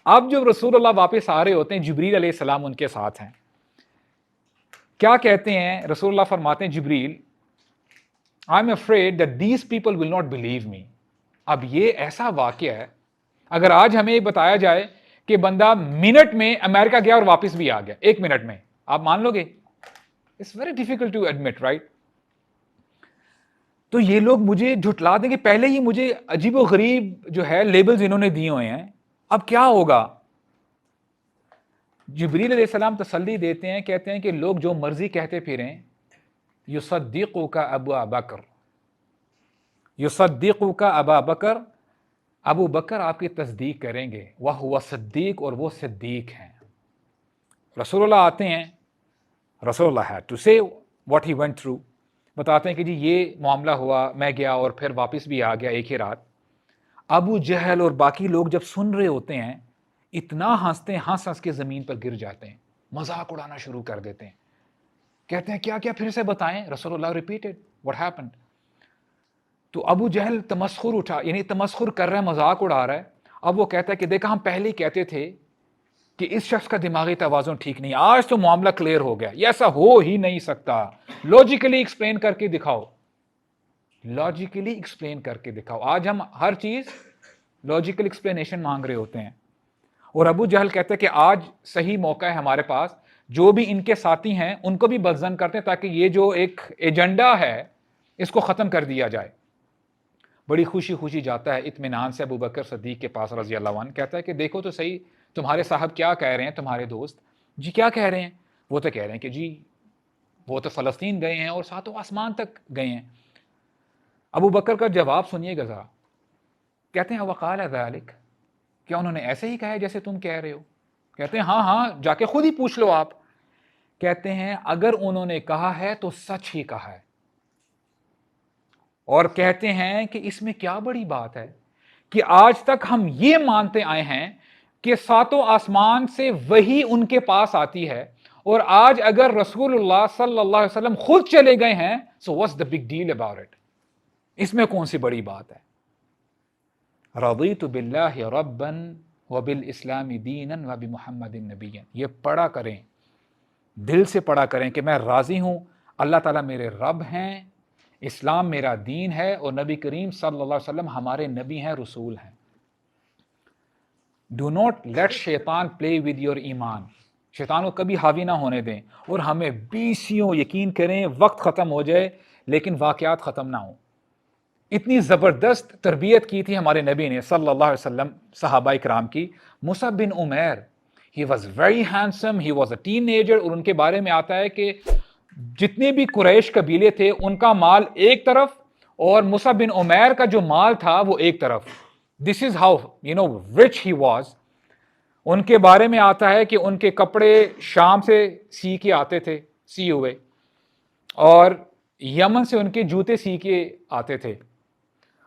A: اب جب رسول اللہ واپس آ رہے ہوتے ہیں، جبریل علیہ السلام ان کے ساتھ ہیں، کیا کہتے ہیں رسول اللہ؟ فرماتے ہیں جبریل I'm afraid that these people will not believe me۔ اب یہ ایسا واقعہ ہے، اگر آج ہمیں یہ بتایا جائے کہ بندہ منٹ میں امریکہ گیا اور واپس بھی آ گیا، 1 منٹ میں، آپ مان لو گے؟ It's very difficult to admit، right؟ تو یہ لوگ مجھے جھٹلا دیں گے، پہلے ہی مجھے عجیب و غریب جو ہے لیبلز انہوں نے دیے ہوئے ہیں، اب کیا ہوگا؟ جبریل علیہ السلام تسلی دیتے ہیں، کہتے ہیں کہ لوگ جو مرضی کہتے پھریں، یصدقک ابو بکر، یصدقک ابا بکر، ابو بکر آپ کی تصدیق کریں گے، وہو صدیق، اور وہ صدیق ہیں۔ رسول اللہ آتے ہیں، رسول اللہ had to say what he went through، بتاتے ہیں کہ جی یہ معاملہ ہوا، میں گیا اور پھر واپس بھی آ گیا ایک ہی رات۔ ابو جہل اور باقی لوگ جب سن رہے ہوتے ہیں اتنا ہنستے ہیں، ہنس ہنس کے زمین پر گر جاتے ہیں، مذاق اڑانا شروع کر دیتے ہیں، کہتے ہیں کیا کیا پھر سے بتائیں؟ رسول اللہ ریپیٹڈ what happened۔ تو ابو جہل تمسخر اٹھا، یعنی تمسخر کر رہا ہے، مذاق اڑا رہا ہے۔ اب وہ کہتا ہے کہ دیکھا ہم پہلے ہی کہتے تھے کہ اس شخص کا دماغی توازن ٹھیک نہیں، آج تو معاملہ کلیئر ہو گیا، یہ ایسا ہو ہی نہیں سکتا، لاجیکلی ایکسپلین کر کے دکھاؤ، لاجیکلی ایکسپلین کر کے دکھاؤ۔ آج ہم ہر چیز لاجیکل ایکسپلینیشن مانگ رہے ہوتے ہیں، اور ابو جہل کہتا ہے کہ آج صحیح موقع ہے ہمارے پاس، جو بھی ان کے ساتھی ہیں ان کو بھی بدظن کرتے ہیں تاکہ یہ جو ایک ایجنڈا ہے اس کو ختم کر دیا جائے۔ بڑی خوشی خوشی جاتا ہے اطمینان سے ابو بکر صدیق کے پاس رضی اللہ عنہ، کہتا ہے کہ دیکھو تو صحیح تمہارے صاحب کیا کہہ رہے ہیں، تمہارے دوست جی کیا کہہ رہے ہیں؟ وہ تو کہہ رہے ہیں کہ جی وہ تو فلسطین گئے ہیں اور ساتوں آسمان تک گئے ہیں۔ ابو بکر کا جواب سنیے گا ذرا، کہتے ہیں وقال ذلک، کیا انہوں نے ایسے ہی کہا ہے جیسے تم کہہ رہے ہو؟ کہتے ہیں ہاں ہاں، جا کے خود ہی پوچھ لو آپ۔ کہتے ہیں اگر انہوں نے کہا ہے تو سچ ہی کہا ہے، اور کہتے ہیں کہ اس میں کیا بڑی بات ہے کہ آج تک ہم یہ مانتے آئے ہیں کہ ساتوں آسمان سے وہی ان کے پاس آتی ہے، اور آج اگر رسول اللہ صلی اللہ علیہ وسلم خود چلے گئے ہیں so what's the big deal about it؟ اس میں کون سی بڑی بات ہے؟ رضیت باللہ ربا وبالاسلام دینا وبمحمد نبیا، یہ پڑھا کریں، دل سے پڑھا کریں کہ میں راضی ہوں، اللہ تعالیٰ میرے رب ہیں، اسلام میرا دین ہے، اور نبی کریم صلی اللہ علیہ وسلم ہمارے نبی ہیں، رسول ہیں۔ ڈو ناٹ لیٹ شیطان پلے ود یور ایمان، شیطان کو کبھی حاوی نہ ہونے دیں، اور ہمیں بیسیوں یقین کریں وقت ختم ہو جائے لیکن واقعات ختم نہ ہوں۔ اتنی زبردست تربیت کی تھی ہمارے نبی نے صلی اللہ علیہ وسلم صحابہ کرام کی۔ مصعب بن Umair he was very handsome, he was a teenager، اور ان کے بارے میں آتا ہے کہ جتنے بھی قریش قبیلے تھے ان کا مال ایک طرف اور مصعب بن عمیر کا جو مال تھا وہ ایک طرف۔ This is how rich he was۔ ان کے بارے میں آتا ہے کہ ان کے کپڑے شام سے سی کے آتے تھے، سی ہوئے، اور یمن سے ان کے جوتے سی کے آتے تھے،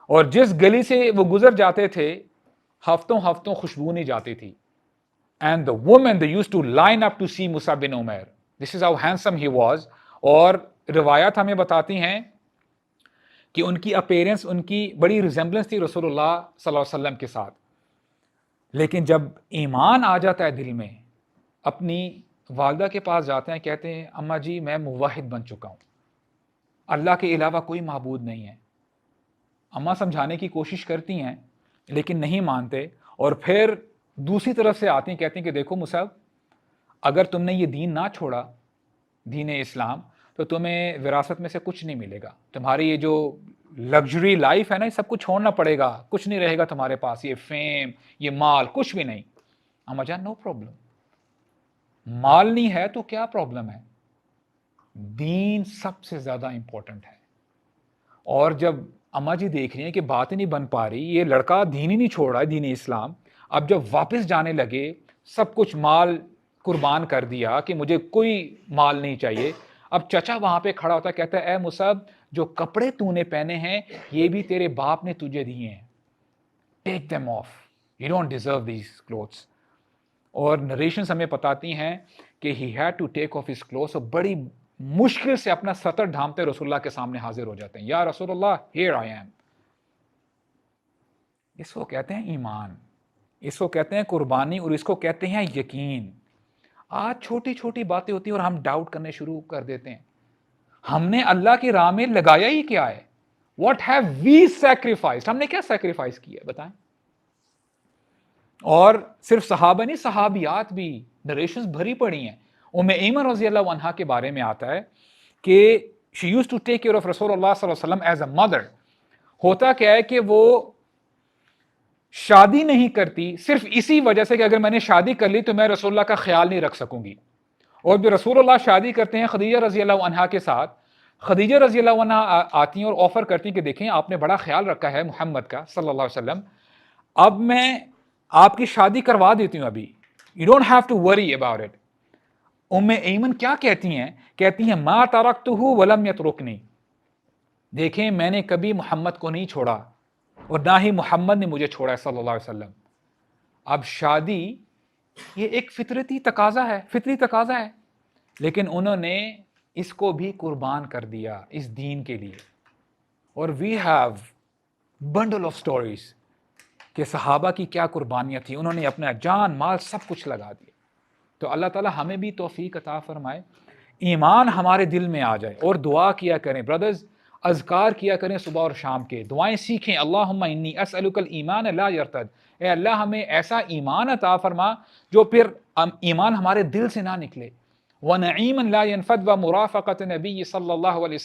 A: اور جس گلی سے وہ گزر جاتے تھے ہفتوں ہفتوں خوشبو نہیں جاتی تھی. And the women, they used to line up to see Musab bin Umair. This is how handsome he was. اور روایات ہمیں بتاتی ہیں کہ ان کی اپیرنس، ان کی بڑی ریزمبلنس تھی رسول اللہ صلی اللہ علیہ وسلم کے ساتھ. لیکن جب ایمان آ جاتا ہے دل میں، اپنی والدہ کے پاس جاتے ہیں، کہتے ہیں اماں جی میں موحد بن چکا ہوں، اللہ کے علاوہ کوئی معبود نہیں ہے. اماں سمجھانے کی کوشش کرتی ہیں لیکن نہیں مانتے، اور پھر دوسری طرف سے آتی ہیں، کہتی ہیں کہ دیکھو مصعب، اگر تم نے یہ دین نہ چھوڑا، دین اسلام، تو تمہیں وراثت میں سے کچھ نہیں ملے گا. تمہاری یہ جو لگژری لائف ہے نا، یہ سب کچھ چھوڑنا پڑے گا، کچھ نہیں رہے گا تمہارے پاس، یہ فیم، یہ مال، کچھ بھی نہیں. اماں جان نو پرابلم، مال نہیں ہے تو کیا پرابلم ہے، دین سب سے زیادہ امپورٹنٹ ہے. اور جب اماں جی دیکھ رہی ہیں کہ بات ہی نہیں بن پا رہی، یہ لڑکا دین ہی نہیں چھوڑ رہا ہے، دین اسلام، اب جب واپس جانے لگے، سب کچھ مال قربان کر دیا کہ مجھے کوئی مال نہیں چاہیے. اب چچا وہاں پہ کھڑا ہوتا ہے، کہتا ہے اے مصعب، جو کپڑے تو نے پہنے ہیں یہ بھی تیرے باپ نے تجھے دیے ہیں، ٹیک them off, you don't deserve these clothes. اور نریشنز ہمیں بتاتی ہیں کہ he had to take off his clothes، اور بڑی مشکل سے اپنا سطر ڈھانپتے رسول اللہ کے سامنے حاضر ہو جاتے ہیں، یا رسول اللہ here I am. اس کو کہتے ہیں ایمان، اس کو کہتے ہیں قربانی، اور اس کو کہتے ہیں یقین. آج چھوٹی چھوٹی باتیں ہوتی ہیں اور ہم ڈاؤٹ کرنے شروع کر دیتے ہیں. ہم نے اللہ کی راہ میں لگایا ہی کیا ہے؟ What have we sacrificed? ہم نے کیا سیکریفائس کیا ہے بتائیں؟ اور صرف صحابہ نہیں، صحابیات بھی نریشنز بھری پڑی ہیں. ایمن رضی اللہ عنہا کے بارے میں آتا ہے کہ she used to take care of رسول اللہ صلی اللہ علیہ وسلم as a mother. ہوتا کیا ہے کہ وہ شادی نہیں کرتی صرف اسی وجہ سے کہ اگر میں نے شادی کر لی تو میں رسول اللہ کا خیال نہیں رکھ سکوں گی. اور جو رسول اللہ شادی کرتے ہیں خدیجہ رضی اللہ عنہا کے ساتھ، خدیجہ رضی اللہ عنہا آتی ہیں اور آفر کرتی ہیں کہ دیکھیں آپ نے بڑا خیال رکھا ہے محمد کا صلی اللہ علیہ وسلم، اب میں آپ کی شادی کروا دیتی ہوں ابھی، you don't have to worry about it. Aiman کیا کہتی ہیں ما ترکتہ ولم یترکنی، دیکھیں میں نے کبھی محمد کو نہیں چھوڑا اور نہ ہی محمد نے مجھے چھوڑا ہے صلی اللہ علیہ وسلم. اب شادی یہ ایک فطری تقاضا ہے، لیکن انہوں نے اس کو بھی قربان کر دیا اس دین کے لیے. اور we have bundle of stories کہ صحابہ کی کیا قربانیاں تھیں، انہوں نے اپنا جان مال سب کچھ لگا دیا. تو اللہ تعالیٰ ہمیں بھی توفیق عطا فرمائے، ایمان ہمارے دل میں آ جائے. اور دعا کیا کریں برادرز، اذکار کیا کریں صبح اور شام کے، دعائیں سیکھیں. اللہم انی اسألک الایمان لا یرتد، اے اللہ ہمیں ایسا ایمان عطا فرما جو پھر ایمان ہمارے دل سے نہ نکلے. ونعیما لا ينفد ومرافقۃ نبی صلی اللہ علیہ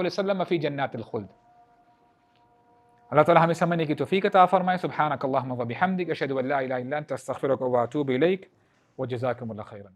A: وسلم فی جنات الخلد. اللہ تعالیٰ ہمیں سمجھنے کی توفیق عطا فرمائے. سبحانک اللہم و بحمدک، اشہد ان لا الہ الا انت، استغفرک و اتوب الیک، وجزاکم اللہ خیرا.